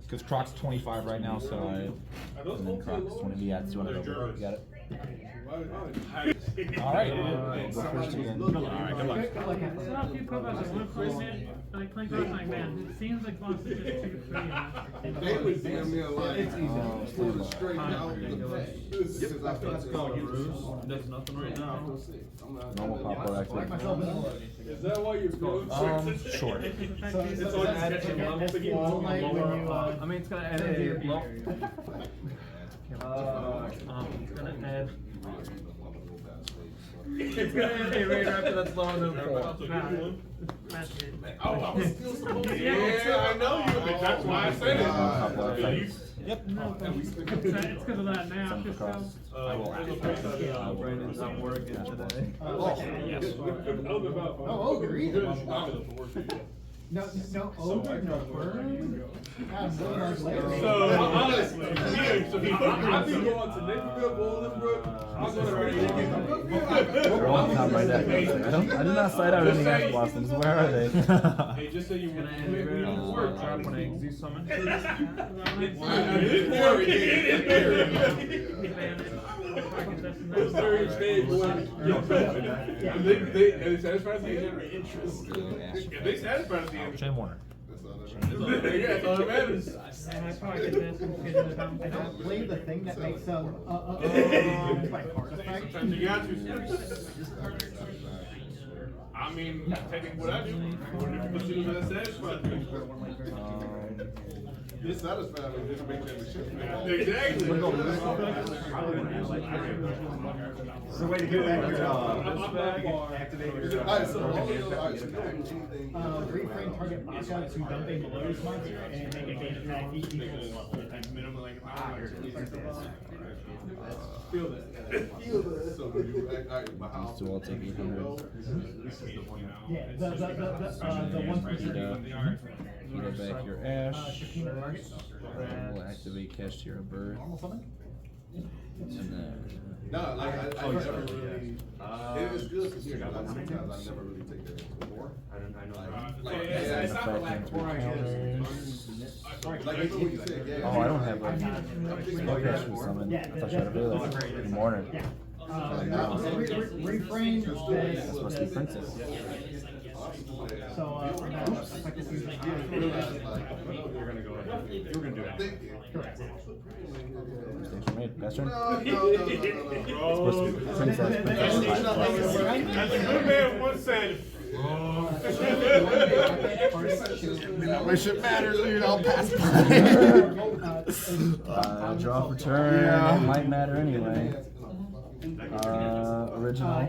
Because Croc's 25 right now, so. And then Croc's 20. Yeah, it's 200 over. You got it. Alright. Go first again. Alright, good luck. I saw a few profiles that want to play man, like playing cards like man. It seems like Fox is just 2 3. They would DM me a lot. It's easy. Straight out the Let's go. There's nothing right now. Normal poplar activity. is that why you're going? Sure. It's on I mean, it's gonna add a low. It's gonna add. It's gonna add a radar after that's lower than 4. Oh, I was still supposed to. Yeah, I know you. That's why I said it. Poplar effects. Yep. No, it's because of that now. Just so. I will act. Brandon's not working today. Yes. Oh, ogre either. No, ogre, no burn. So honestly, I've been going to Naperville, Bolingbrook. I was going to They're on top right now. I did not sight out any ash blossoms. Where are they? Hey, just so you Gonna add a radar drop when I exit summon. It's very vague when they satisfy the interest. They satisfy the interest. Shane Warner. Yeah, that's all that matters. I probably did this and get it out. I don't play the thing that makes them, like hard effect. Sometimes you got to. I mean, taking what I do, what if you consider that satisfied? You're satisfied with this big championship. Exactly. It's a way to get back your Alright, so all of those, alright, so you don't do anything. reframe target knockout to dump a below this monster and make a base attack equal level. Minimum, like, Feel that. So do you, alright, but how? So I'll take 800. Yeah, the 1%. Heat back your Ash. Shakima target. We'll activate Cash Tier of Bird. Normal summon? And then. No, like, I never really, it's good to hear, like, sometimes I never really take that into war. Like, it's not for lack of trying. Like, I know what you said, yeah. Oh, I don't have a Cash for summon. I thought you had a really good morning. Yeah. Reframe That's supposed to be Princess. So, that's like this usually. You're gonna go ahead. You're gonna do it. Correct. Mistakes were made. Best turn? No. It's supposed to be Princess. As a good man once said, Wish it mattered, dude. I'll pass Draw for turn. It might matter anyway. Original.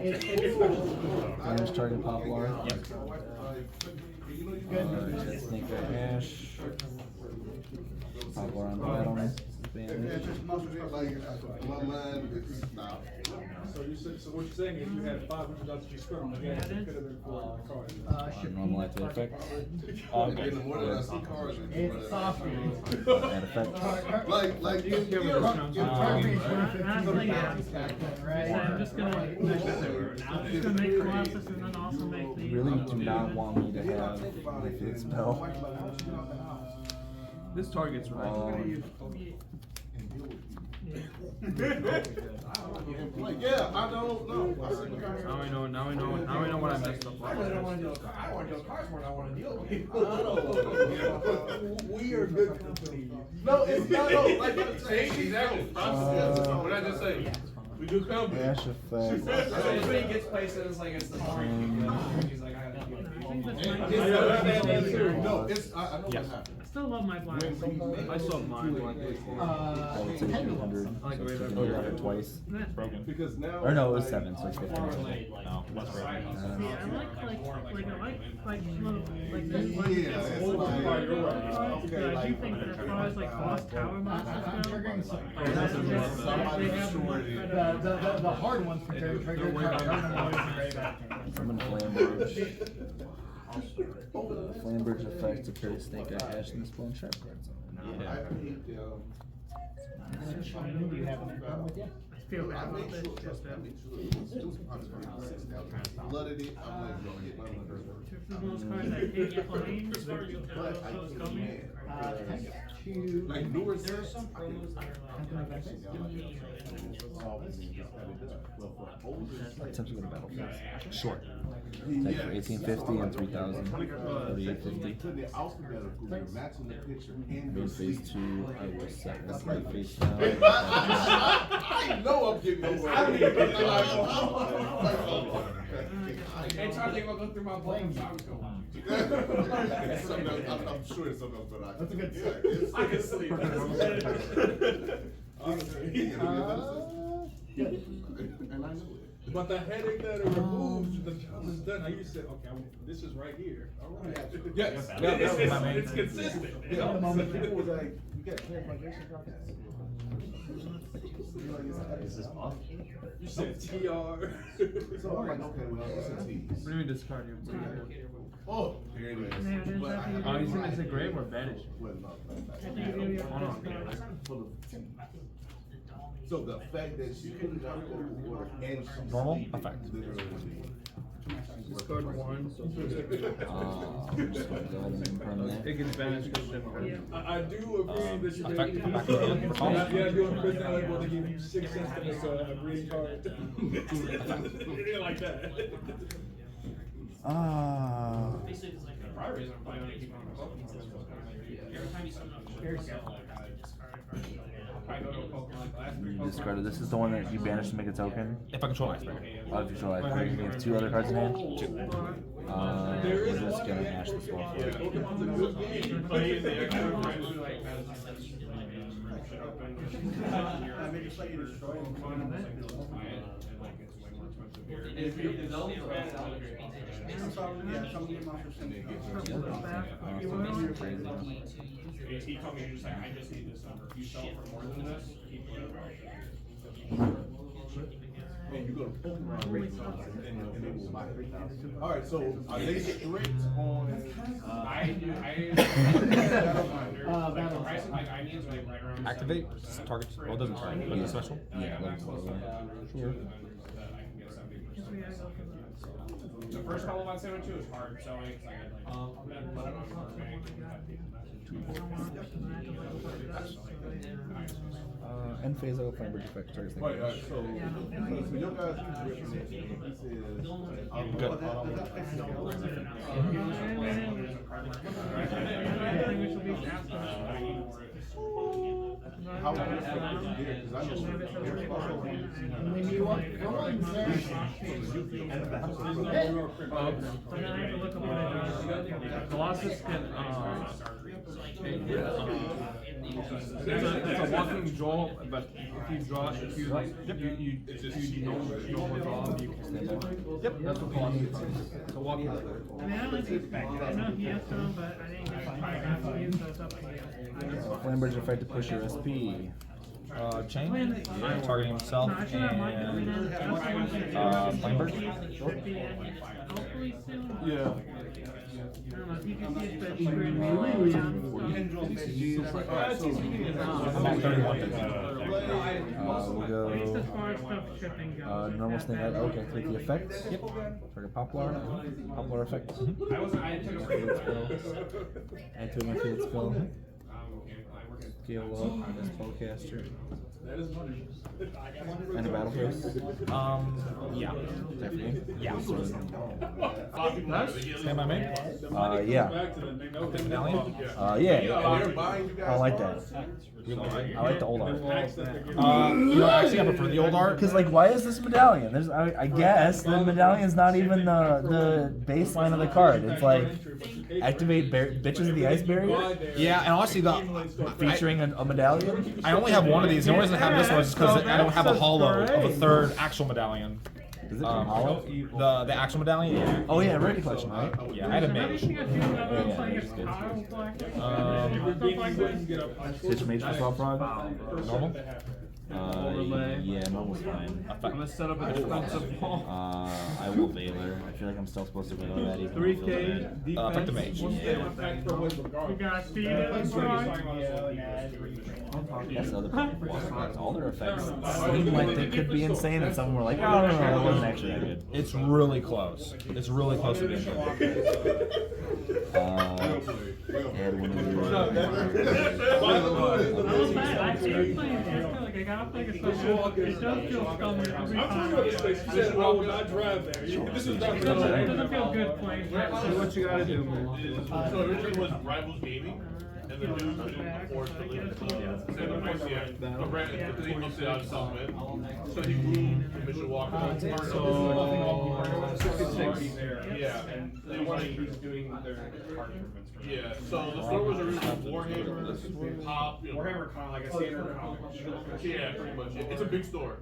Damage target Poplar. Snake Eye Ash. Poplar on battle. So what you're saying is you had $500 you spent on the game, it could have been for cards. Normal active effect. It's soft. Add effect. Like you Honestly, yeah. Right? So I'm just gonna make Colossus and then also make the. You really do not want me to have my fifth spell. This target's right. Yeah, I don't know. Now we know what I messed up I really don't want to deal with cards. I want to deal with cards more than I want to deal with people. We are good company. No, it's not. No, like I'm saying, exactly. What did I just say? We do company. Ash effect. So when he gets places, like it's the party. He's like, I gotta deal with people. No, it's I know what happened. I still love my black. I saw mine like this. I would say 800. So it's 800 twice. Broken. Because now. Or no, it was 7, so it's 15. No, less broken. See, I like this Yeah, like it's old like- but I do think that as far as like boss tower monsters go, Triggering some. they have The hard ones for trigger. Summon Flambridge. Flambridge effect to carry Snake Eye Ash and display sharp cards. Do you have an problem with you? I feel bad about this. Flooded it, I'm like, gonna get my numbers. This is those cards that hit flying, so it's coming. Like newer There are some promos that are Attempt to go to battle first. Short. Take for 1850 and 3000. 3850. Main phase 2, I will set one right face down. I know I'm getting over. Hey, Charlie, think about go through my blame. I'm sure it's something else, but That's a good I can sleep. Honestly. And I knew it. But the headache that it removes, the job is done. Now you said, okay, this is right here. All right. Yes. It's consistent. Yeah, the moment people was like, you got migration cards. Is this off? You said TR. So I'm like, okay, well, it's a tease. What do you mean discard your? Oh, there it is. But I- Oh, you think it's a grave or banish? Well, no, Oh, no. So the fact that she put it out over and she Normal effect. Discard one. I'm just going to go ahead and impermanent. It gets banished because it's I do agree that you Effect did. back again. Yeah, doing Kristen able to give you 6 cents to make a green card. It ain't like that. probably reason I'm planning on keeping on the Pokemon list was kind of like, every time you summon a very simple, like, I'll probably go to a Pokemon like the last 3 Pokemon. Discarded. This is the one that you banished to make a token. If I control Ice Bear. Oh, if you control Ice Bear, you have 2 other cards in hand. 2. We're just gonna mash this one. He told me, he was like, I just need this number. If you sell for more than this, keep whatever. Alright, so are they strict on? I do, like the price of like onions, like right around. Activate. Target. Well, it doesn't target, but it's special. Yeah, that's Sure. The first couple months I went to was hard, so I end phase of Flamberge effect. Target snake. Right, so your guys use he how would this work there? Because I When you want, come on, sir. Colossus can, it's a walking draw, but if you draw, if you like, you don't draw, you can stand by. Yep, that's what Colossus is. It's a walking. I mean, I like these back. I know he has some, but I didn't get to use those up again. Flamberge effect to push your SP. Chain. Targeting himself and Flamberge. Hopefully soon. Yeah. I don't know if you can see it, but we're in melee down. I'm at 31. We'll At least as go. far as stuff shipping goes. Normal snake. Okay, click the effect. Yep. Target Poplar. Poplar effect. I took a break. Add to my field spell. Scale up as spellcaster. And a battle phase. Yeah. Definitely. Yeah. Nice. Stand by me. Yeah. Medallion. Yeah. I like that. I like the old art. Actually, I prefer the old art. Because, like, why is this medallion? There's, I guess the medallion's not even the baseline of the card. It's like activate bitches of the ice barrier. Yeah, and honestly, featuring a medallion. I only have one of these. The only reason I have this one is because I don't have a hollow of a third actual medallion. Is it hollow? The actual medallion? Yeah. Oh yeah, Rarity Collection, right? Yeah, I had a mage. Stitch Mage for Swap Frog? Normal? Yeah, normal's fine. I'm gonna set up a defensive wall. I will Veiler. I feel like I'm still supposed to Veiler that even. 3K defense. Fuck the mage. We got Steven Frog. Yes, all their effects seem like they could be insane, and some were like, oh, no, that wasn't actually that good. It's really close. It's really close to being good. Add one of your. I see you playing this. Like, I gotta play it so good. It does feel scummy every time. I would not drive there. This is not It doesn't feel good playing. Do what you gotta do, man. So originally was Rivals Gaming, and the dude couldn't afford to live in the ICF. But Brandon, because he looked it out of Summit, so he moved to Mishawaka. So 66 there. Yeah. And they want to he's doing their card improvements for them. Yeah, so the store was originally Warhammer, Pop, you know. Warhammer Con, like a standard comic. Yeah, pretty much. It's a big store.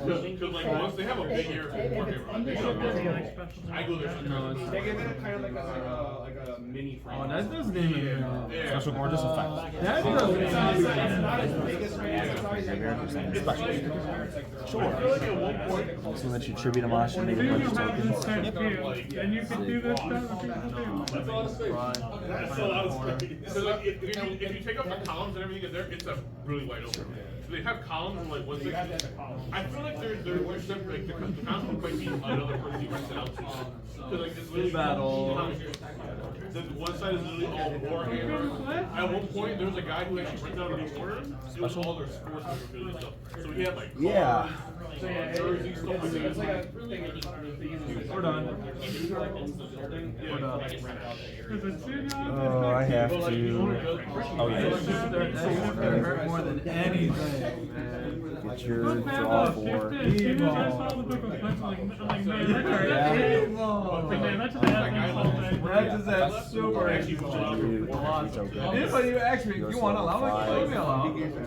Because like once they have a big area for Warhammer, they have I go there sometimes. They give it kind of like a mini frame. Oh, that doesn't even. Special gorgeous effect. That doesn't It's not as big as Sure. I feel like at one point, So that you tribute Amash and make a bunch of tokens. And you can do this stuff. that's a lot of space. That's a lot of space. So like, if you take up the columns and everything in there, it's a really wide open. So they have columns in like one section. I feel like they're separate. Like, the columns might be another person you rent it out to. So like it's literally Battle. The one side is literally all Warhammer. At one point, there was a guy who actually rented out a corner. It was all their sports memorabilia stuff. So he had like Yeah. So yeah, jerseys, stuff like it's like that. a thing of We're done. Is it two guys? Oh, I have to. Oh yeah. They're gonna hurt more than anything, man. Get your Good man, draw though. 4. As soon as I saw the book of Flips, like, man, that's just like, man, that's just admin. That's just that super. Anybody who asks me, you want to allow me? Leave me alone.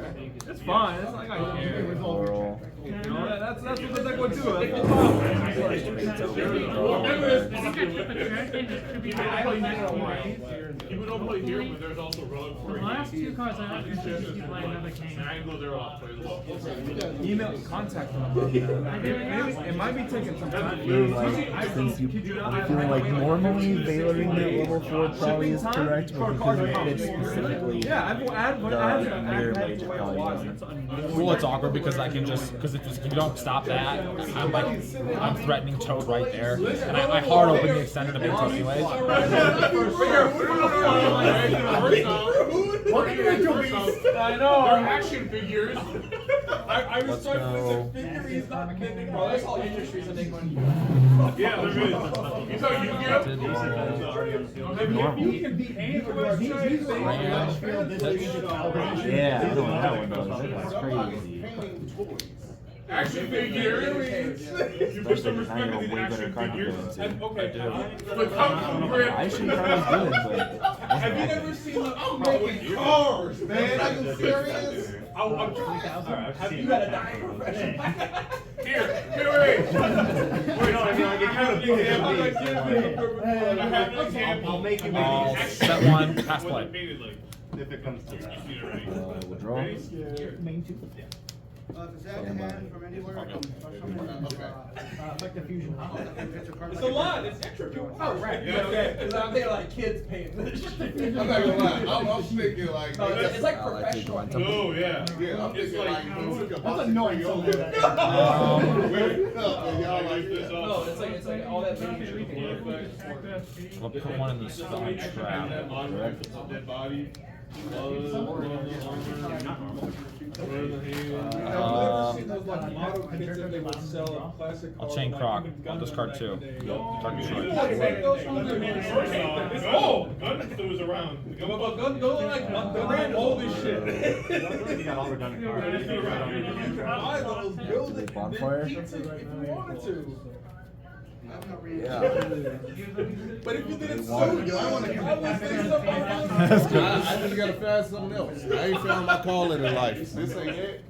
It's fine. It's like I care. Oral. You know, that's what the deck would do. That's the People don't play here, but there's also Relic The last two cards I have to play another game. I can go there off. email contact them. It might be taking some time. Since you're feeling like normally Valoring that level 4 probably is correct, but because it fits specifically Yeah, I've the mirror mage, it probably doesn't. Well, it's awkward because I can just if you don't stop that, I'm threatening Toad right there, and I hard open the extender to make Toad anyways. I know. They're action figures. I was Let's so go. figures, not kidding, bro. That's all industries that make money. Yeah, there is. You know, you get. You can beat any website. Yeah, I don't know that one though. That's crazy. Action figures. You put some respect in the action figures. Okay. But come from grip. I actually thought it was good, but Have you ever seen the Making cars, man. Are you serious? I'm trying. Have you got a dying profession? Here, wait. Wait, no, I have an example. I have an example. I'll make it. Set one, pass play. If it comes to that. withdraw. Main 2. If it's out of hand from anywhere, effective fusion. It's a lot. It's extra. Oh, right. Yeah. Okay. Because I'm thinking like kids paying for this. I'm not gonna lie. I'm thinking like. No, it's like professional. Oh, yeah. Yeah, I'm thinking like. That's annoying. Y'all No, it's like all that miniature. I'll put one in the spelling trap. Dead body. I'll chain Croc. I'll discard 2. Target short. Oh, Gun was around. Go like ran all this shit. You got all the gun cards. Buy those, build it, Bonfire? then keep it if you wanted to. Yeah. But if you did it I soon, want to come I would say stuff like that. I just gotta find something else. I ain't found my calling in life. This ain't it.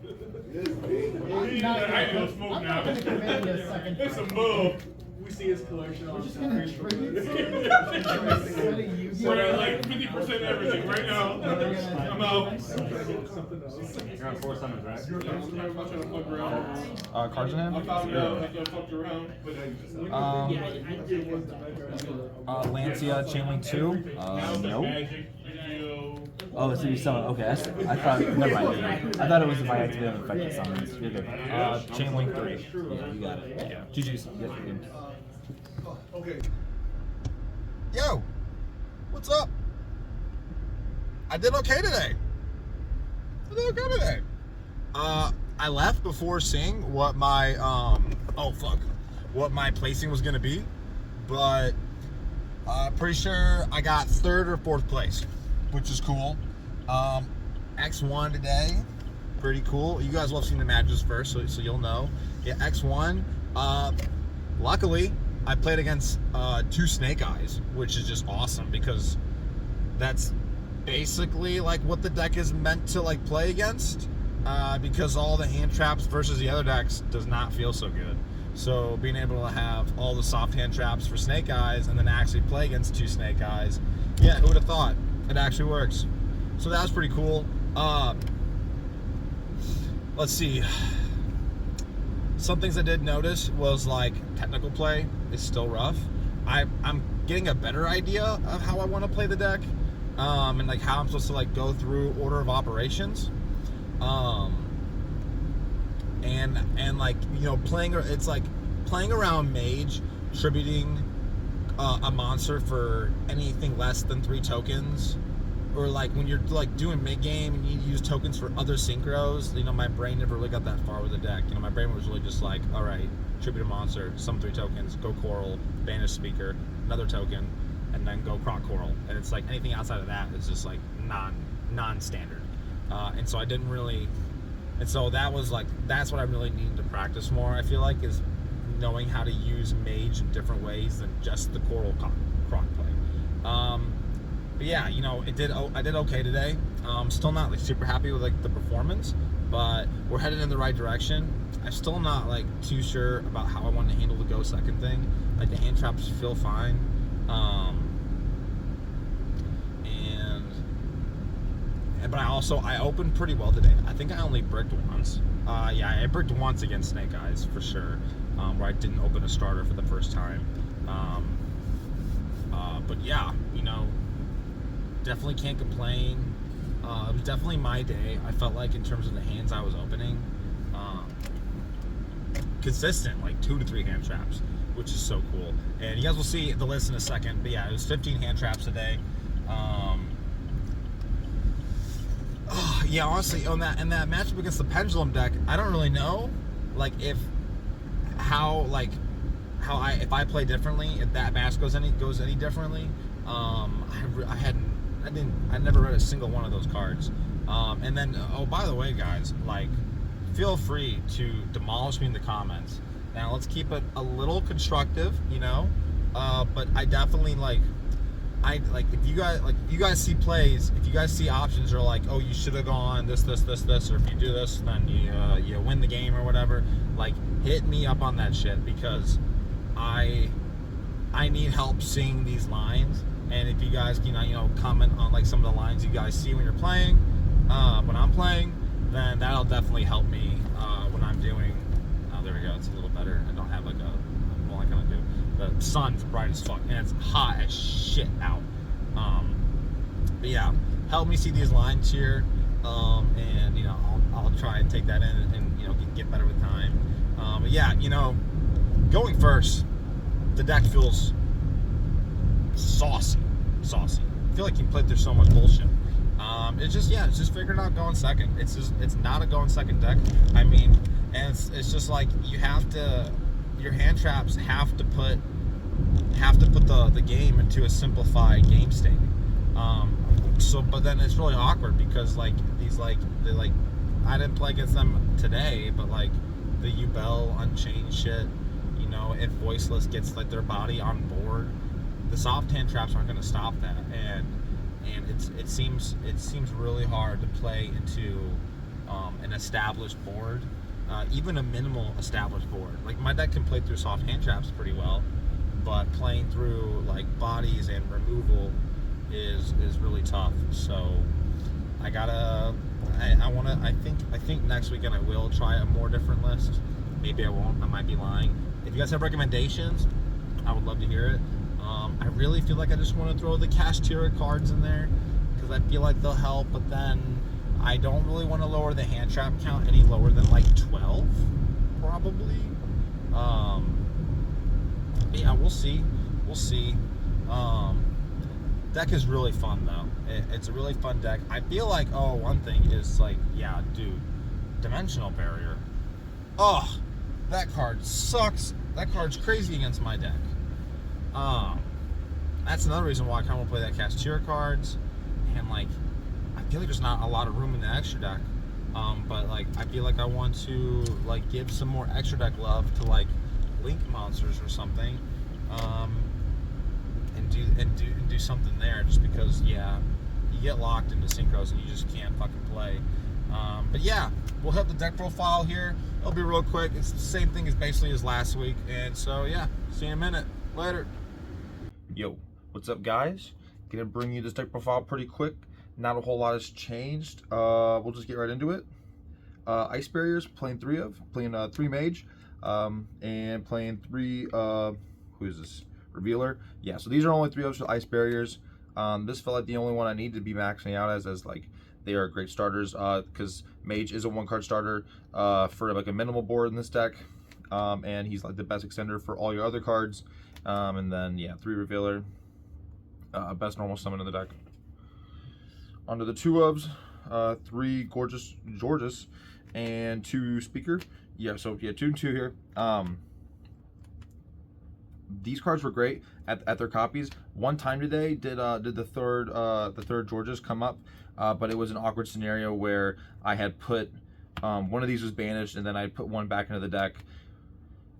I ain't no smoke now. It's a move. We see his collection on. We're at like 50% everything right now. I'm out. You're on 4 summons, right? Cards in hand? I found out. I fucked around. Lancia, Chainlink 2. Nope. Magic, video. Oh, so you summon. Okay, I thought. Never mind. I thought it was my activated effective summons. You're good. Chainlink 3. Yeah, you got it. Yeah. GG's. Yep, you're good. Okay. Yo, what's up? I did okay today. I left before seeing what my what my placing was gonna be, but pretty sure I got 3rd or 4th place, which is cool. X1 today, pretty cool. You guys will have seen the matches first, so you'll know. Yeah, X1. Luckily, I played against 2 Snake Eyes, which is just awesome because that's basically like what the deck is meant to like play against. Because all the hand traps versus the other decks does not feel so good. So being able to have all the soft hand traps for Snake Eyes and then actually play against 2 Snake Eyes, yeah, who would have thought? It actually works. So that was pretty cool. Let's see. Some things I did notice was like technical play is still rough. I'm getting a better idea of how I want to play the deck, and like how I'm supposed to like go through order of operations, and like, you know, it's like playing around Mage, tributing a monster for anything less than 3 tokens, or like when you're like doing mid game and you need to use tokens for other synchros, you know, my brain never really got that far with the deck. You know, my brain was really just like, all right, tribute a monster, summon 3 tokens, go Coral, banish Speaker, another token, and then go Croc Coral. And it's like anything outside of that is just like non-standard. And so I didn't really, and so that was like, that's what I really needed to practice more, I feel like, is knowing how to use Mage in different ways than just the Coral Croc play. But yeah, you know, I did okay today. Still not like super happy with like the performance, but we're headed in the right direction. I'm still not like too sure about how I want to handle the go second thing. Like the hand traps feel fine, but I opened pretty well today. I think I only bricked once. Yeah, I bricked once against Snake Eyes for sure, where I didn't open a starter for the first time. But yeah, you know, definitely can't complain. It was definitely my day. I felt like in terms of the hands I was opening, consistent, like 2 to 3 hand traps, which is so cool. And you guys will see the list in a second. But yeah, it was 15 hand traps a day. Yeah, honestly, in that matchup against the Pendulum deck, I don't really know, like if I play differently, if that match goes any differently. I never read a single one of those cards. And then, oh, by the way, guys, like, feel free to demolish me in the comments. Now, let's keep it a little constructive, you know. But I definitely if you guys see plays, if you guys see options or like, oh, you should have gone this, or if you do this, then you win the game or whatever. Like, hit me up on that shit, because I need help seeing these lines. And if you guys can, comment on like some of the lines you guys see when you're playing, when I'm playing, then that'll definitely help me when I'm doing. Oh, there we go. It's a little better. I don't have like what am I gonna do? The sun's bright as fuck, and it's hot as shit out. But yeah, help me see these lines here, and I'll try and take that in and get better with time. But yeah, going first, the deck feels saucy. I feel like you played through so much bullshit. It's just figuring out going second. It's not a going second deck. I mean, and it's just like your hand traps have to put the game into a simplified game state. But then it's really awkward because I didn't play against them today, but like the Yubel Unchained shit, if Voiceless gets like their body on board, the soft hand traps aren't going to stop that, and it seems really hard to play into an established board, even a minimal established board. Like, my deck can play through soft hand traps pretty well, but playing through like bodies and removal is really tough. So I think next weekend I will try a more different list. Maybe I won't. I might be lying. If you guys have recommendations, I would love to hear it. I really feel like I just want to throw the Kashtira cards in there because I feel like they'll help, but then I don't really want to lower the hand trap count any lower than like 12, probably. Yeah, we'll see. Deck is really fun though. It's a really fun deck. I feel like, one thing is like, yeah, dude, Dimensional Barrier. Oh, that card sucks. That card's crazy against my deck. That's another reason why I kind of want to play that Kashtira cards, and like, I feel like there's not a lot of room in the extra deck, but like, I feel like I want to like give some more extra deck love to like Link monsters or something, and do something there, just because, yeah, you get locked into synchros and you just can't fucking play. But yeah, we'll hit the deck profile here. It'll be real quick. It's the same thing as basically as last week, and so yeah, see you in a minute. Later. Yo, what's up, guys? Gonna bring you this deck profile pretty quick. Not a whole lot has changed. We'll just get right into it. Ice Barriers, playing 3 of. Playing 3 Mage, and playing 3, who is this? Revealer. Yeah, so these are only 3 of Ice Barriers. This felt like the only one I need to be maxing out as like, they are great starters, because Mage is a 1-card starter for like a minimal board in this deck, and he's like the best extender for all your other cards. And then, yeah, 3 Revealer, best normal summon in the deck. onto the 2 ofs, 3 Gorgeous, and 2 Speaker. Yeah, so yeah, 2 and 2 here. These cards were great at their copies. One time today did the third Georges come up, but it was an awkward scenario where I had put one of these was banished and then I put one back into the deck.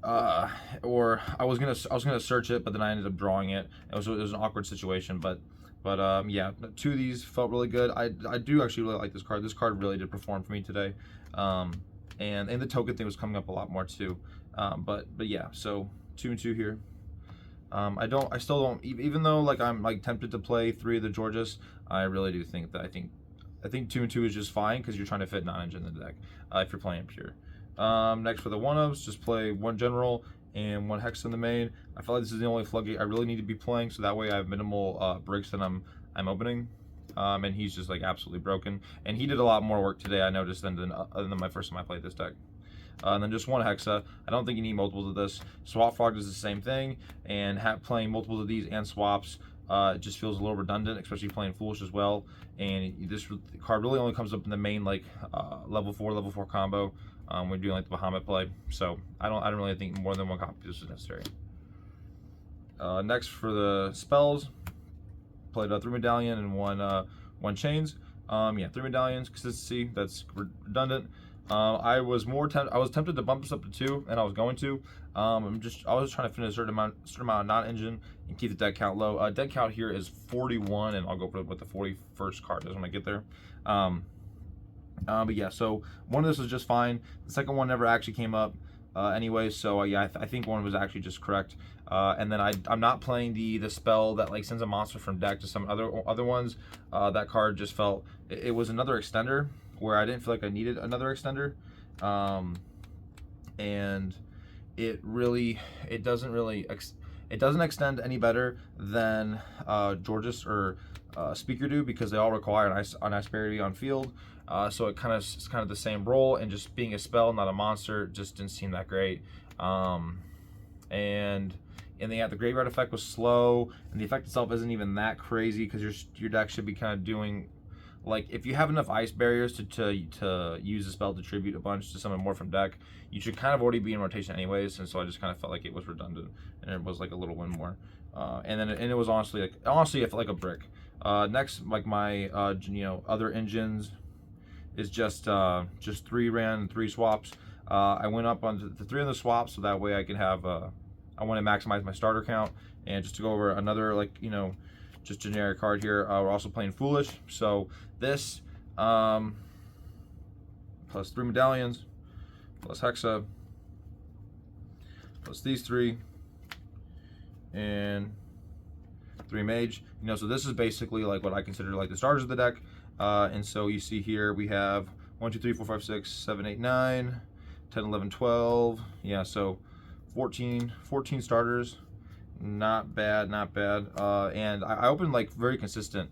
Or I was gonna search it, but then I ended up drawing it. It was an awkward situation, but yeah, 2 of these felt really good. I do actually really like this card. This card really did perform for me today, and the token thing was coming up a lot more too. But yeah, so 2 and 2 here. I still don't, even though like I'm like tempted to play 3 of the Georges, I really do think that I think 2 and 2 is just fine because you're trying to fit non-engine in the deck if you're playing pure. Next for the 1-ofs, just play 1 general and 1 hex in the main. I feel like this is the only floodgate I really need to be playing, so that way I have minimal bricks that I'm opening. And he's just like absolutely broken. And he did a lot more work today, I noticed, than my first time I played this deck. And then just 1 Hexa. I don't think you need multiples of this. Swap Frog does the same thing, and playing multiples of these and swaps it just feels a little redundant, especially playing Foolish as well. And this card really only comes up in the main like level 4 combo. We're doing like the Bahamut play, so I don't really think more than 1 copy of this is necessary. Next for the spells, played 3 Medallion and 1 Chains. Yeah, 3 Medallions, consistency, that's redundant. I was tempted to bump this up to 2, and I was going to. I was trying to finish a certain amount of non-engine and keep the deck count low. Deck count here is 41, and I'll go for what the 41st card is when I get there. But yeah, so 1 of this was just fine. The second one never actually came up anyway, so yeah, I think 1 was actually just correct. And then I'm not playing the spell that like sends a monster from deck to some other ones. That card just felt it was another extender where I didn't feel like I needed another extender, and it doesn't extend any better than Georges or Speaker do, because they all require an Asperity on field. So it's kind of the same role, and just being a spell, not a monster, just didn't seem that great. And the graveyard effect was slow, and the effect itself isn't even that crazy because your deck should be kind of doing, like, if you have enough ice barriers to use the spell to tribute a bunch to summon more from deck, you should kind of already be in rotation anyways. And so I just kind of felt like it was redundant, and it was like a little win more. And it was honestly it felt like a brick. Next, like my other engines is just 3 ran and 3 swaps. I went up on the 3 of the swaps, so that way I can have I want to maximize my starter count. And just to go over another just generic card here, we're also playing Foolish. So this plus 3 Medallions plus Hexa plus these 3 and 3 Mage. So this is basically like what I consider like the starters of the deck. And so you see here we have 1, 2, 3, 4, 5, 6, 7, 8, 9, 10, 11, 12. Yeah, so 14 starters. Not bad. And I opened like very consistent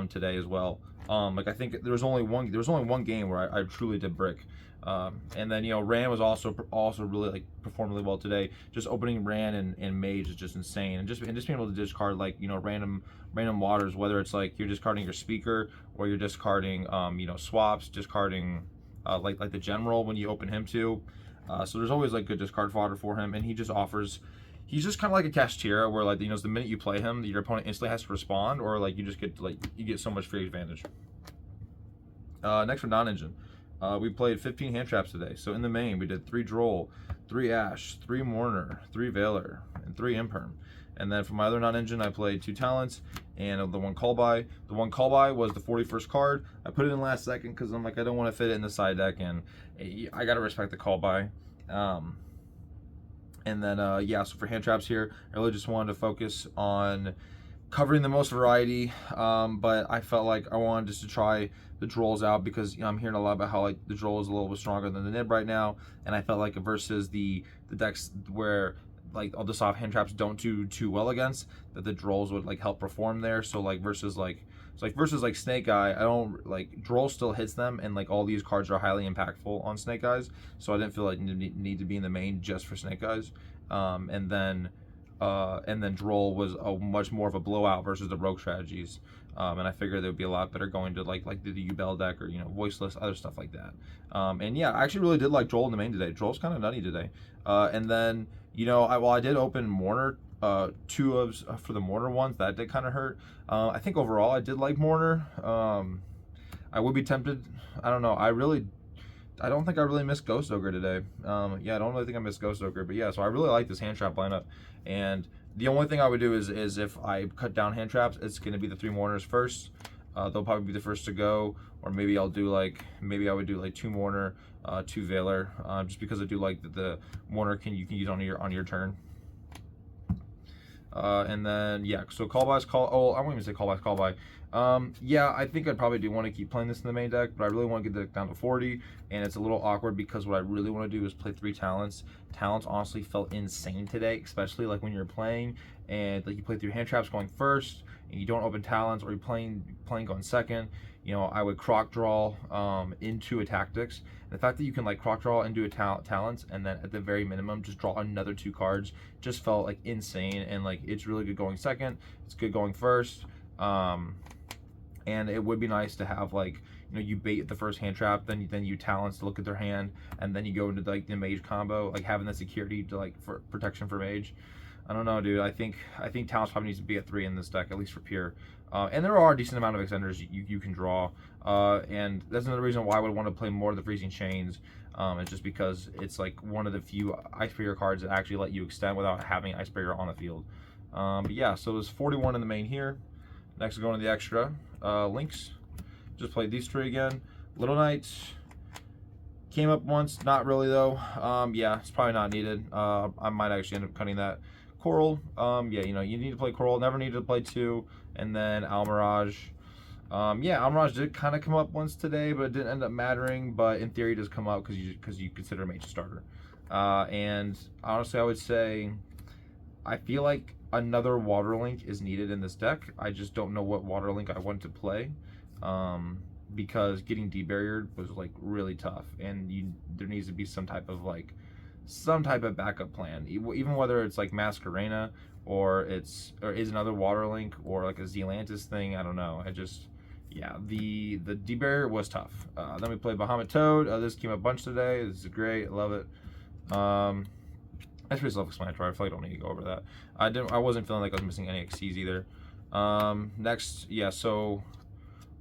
today as well. Like I think there was only one game where I truly did brick. And then Ran was also really like performed really well today. Just opening Ran and Mage is just insane, and just being able to discard like random waters, whether it's like you're discarding your Speaker or you're discarding swaps, discarding like the general when you open him too. So there's always like good discard fodder for him, and he just offers. He's just kind of like a Kashtira, where like the minute you play him, your opponent instantly has to respond, or like you just get you get so much free advantage. Next for non-engine, we played 15 hand traps today. So in the main, we did 3 Droll, 3 Ash, 3 Mourner, 3 Veiler, and 3 Imperm. And then for my other non-engine, I played 2 Talents and the 1 Call-By. The 1 Call-By was the 41st card. I put it in last second because I'm like, I don't want to fit it in the side deck, and I gotta respect the Call-By. And then, yeah, so for hand traps here, I really just wanted to focus on covering the most variety, but I felt like I wanted just to try the Drolls out because I'm hearing a lot about how like the Droll is a little bit stronger than the Nib right now, and I felt like versus the decks where like all the soft hand traps don't do too well against, that the Drolls would like help perform there. So like versus Snake Eye, I don't like Droll still hits them, and like all these cards are highly impactful on Snake Eyes, so I didn't feel like need to be in the main just for Snake Eyes. And then and then Droll was a much more of a blowout versus the rogue strategies. And I figured they would be a lot better going to like the Yubel deck or voiceless, other stuff like that. And yeah, I actually really did like Droll in the main today. Droll's kind of nutty today. And then I did open Mourner, 2 of for the Mourner ones. That did kind of hurt. I think overall I did like Mourner. I would be tempted. I don't know. I don't think I really missed Ghost Ogre today. Yeah, I don't really think I missed Ghost Ogre, but yeah, so I really like this hand trap lineup. And the only thing I would do is if I cut down hand traps, it's going to be the 3 Mourners first. They'll probably be the first to go, or maybe I would do like 2 Mourner, 2 Veiler, just because I do like the Mourner you can use on your turn. And then yeah, so I won't even say call by. Yeah, I think I'd probably do want to keep playing this in the main deck, but I really want to get the deck down to 40, and it's a little awkward because what I really want to do is play 3 Talents. Talents honestly felt insane today, especially like when you're playing and like you play 3 hand traps going first and you don't open Talents, or you're playing going second. I would croc draw into a Tactics. And the fact that you can like croc draw into a Talents and then at the very minimum just draw another 2 cards just felt like insane. And like it's really good going second, it's good going first. And it would be nice to have like you bait the first hand trap, then you Talents to look at their hand, and then you go into like the mage combo, like having the security to like for protection for mage. I don't know, dude. I think Talents probably needs to be at 3 in this deck, at least for pure. And there are a decent amount of extenders you can draw, and that's another reason why I would want to play more of the Freezing Chains. It's just because it's like one of the few Icebreaker cards that actually let you extend without having Icebreaker on the field. But yeah, so there's 41 in the main here. Next, we're going to the extra. Links. Just played these 3 again. Little Knights. Came up once, not really though. Yeah, it's probably not needed. I might actually end up cutting that. Coral. Yeah, you need to play Coral. Never needed to play 2. And then Almirage. Yeah, Almirage did kind of come up once today, but it didn't end up mattering. But in theory, it does come up because you consider Mage a starter. And honestly, I would say I feel like another Water Link is needed in this deck. I just don't know what Water Link I want to play, because getting debarriered was like really tough, and there needs to be some type of backup plan, even whether it's like Masquerena or is another Water Link or like a Zealantis thing. I don't know. Yeah, the debarrier was tough. Then we played Bahamut Toad. This came up a bunch today. This is great. I love it. That's pretty self-explanatory. I feel like I don't need to go over that. I wasn't feeling like I was missing any XCs either. Next, yeah, so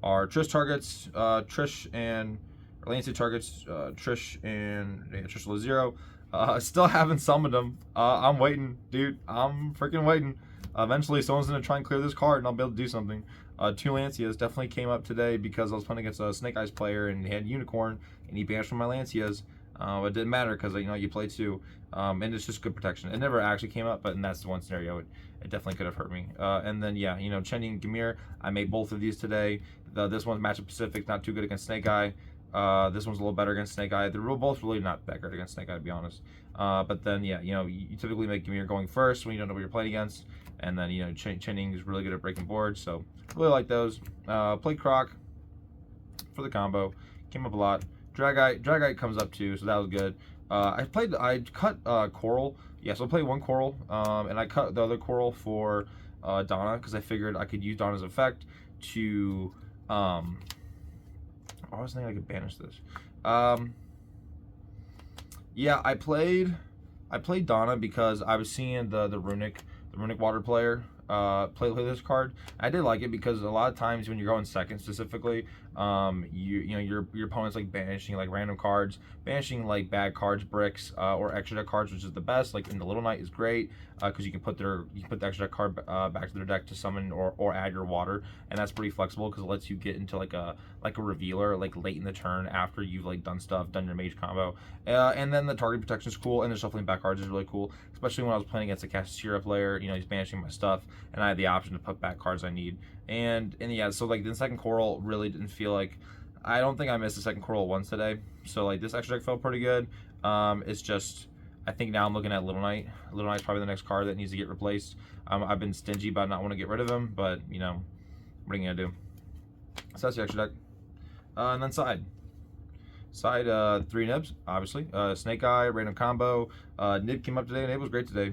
our Trish targets, Trish and Lancey targets, Trish Lazero. Still haven't summoned them. I'm waiting, dude. I'm freaking waiting. Eventually, someone's gonna try and clear this card, and I'll be able to do something. 2 Lancias definitely came up today because I was playing against a Snake Eyes player, and he had Unicorn, and he banished from my Lancias. It didn't matter because you play 2, and it's just good protection. It never actually came up, but in that's the one scenario it definitely could have hurt me. And then yeah, Chenny and Gamir, I made both of these today. This one's matchup specific, not too good against Snake Eye. This one's a little better against Snake Eye. They're both really not that good against Snake Eye, to be honest. But then yeah, you typically make Gamir going first when you don't know what you're playing against, and then Chenning is really good at breaking boards, so really like those. Played Croc for the combo, came up a lot. Dragite comes up too, so that was good. I cut Coral. Yeah, so I played 1 Coral, and I cut the other Coral for Donna because I figured I could use Donna's effect to. I was thinking I could banish this. Yeah, I played Donna because I was seeing the Runic Water player play this card. I did like it because a lot of times when you're going second specifically, your opponent's like banishing like random cards, banishing like bad cards, bricks, or extra deck cards, which is the best. Like in the Little Knight is great because you can put the extra deck card back to their deck to summon or add your water, and that's pretty flexible because it lets you get into like a revealer like late in the turn after you've like done your mage combo. And then the target protection is cool, and the shuffling back cards is really cool, especially when I was playing against a Castira player. He's banishing my stuff, and I had the option to put back cards I need. And yeah, so like the second Coral really didn't feel like, I don't think I missed the second Coral once today. So like this extra deck felt pretty good. It's just, I think now I'm looking at Little Knight. Little Knight's probably the next card that needs to get replaced. I've been stingy about not want to get rid of him, but what are you gonna do? So that's the extra deck. And then side, 3 Nibs, obviously. Snake Eye, random combo. Nib came up today, and Nib was great today.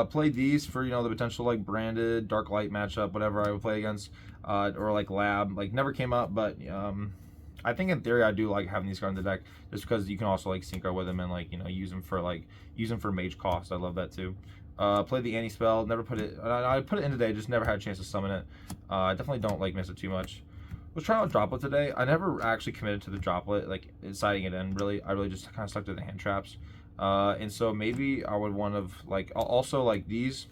Played these for, you know, the potential like branded dark light matchup, whatever I would play against, or like lab, like never came up, but I think in theory I do like having these cards in the deck just because you can also like synchro with them and like, you know, use them for mage cost. I love that too. Played the anti-spell, never put it, I put it in today, just never had a chance to summon it. I definitely don't like miss it too much. Was trying out Droplet today. I never actually committed to the Droplet, like deciding it in, really. I really just kind of stuck to the hand traps. And so maybe I would want to, like, also like these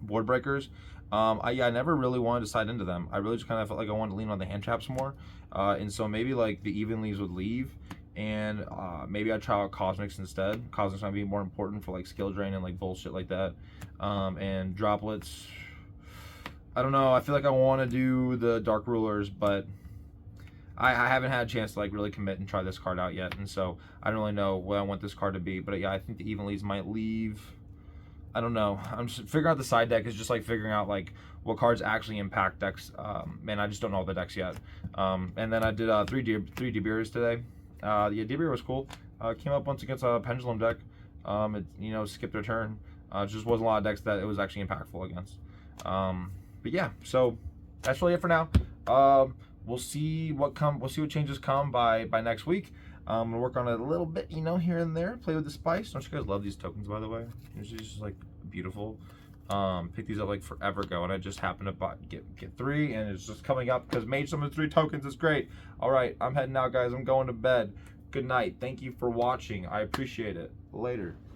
board breakers. I never really wanted to side into them. I really just kind of felt like I wanted to lean on the hand traps more. And so maybe like the even leaves would leave, and maybe I'd try out Cosmics instead. Cosmics might be more important for like skill drain and like bullshit like that. And Droplets, I don't know. I feel like I want to do the Dark Rulers, but I haven't had a chance to like really commit and try this card out yet, and so I don't really know what I want this card to be. But yeah, I think the even leaves might leave. I don't know. I'm just figuring out the side deck is just like figuring out like what cards actually impact decks. Man, I just don't know the decks yet. And then I did three Debeers today. Yeah, Debeer was cool. Came up once against a Pendulum deck. It, you know, skipped their turn. Just wasn't a lot of decks that it was actually impactful against. But yeah, so that's really it for now. We'll see what changes come by next week. I'm gonna work on it a little bit, you know, here and there. Play with the spice. Don't you guys love these tokens, by the way? It's just like beautiful. Picked these up like forever ago, and I just happened to get 3, and it's just coming up because Mage summons 3 tokens. It's great. All right, I'm heading out, guys. I'm going to bed. Good night. Thank you for watching. I appreciate it. Later.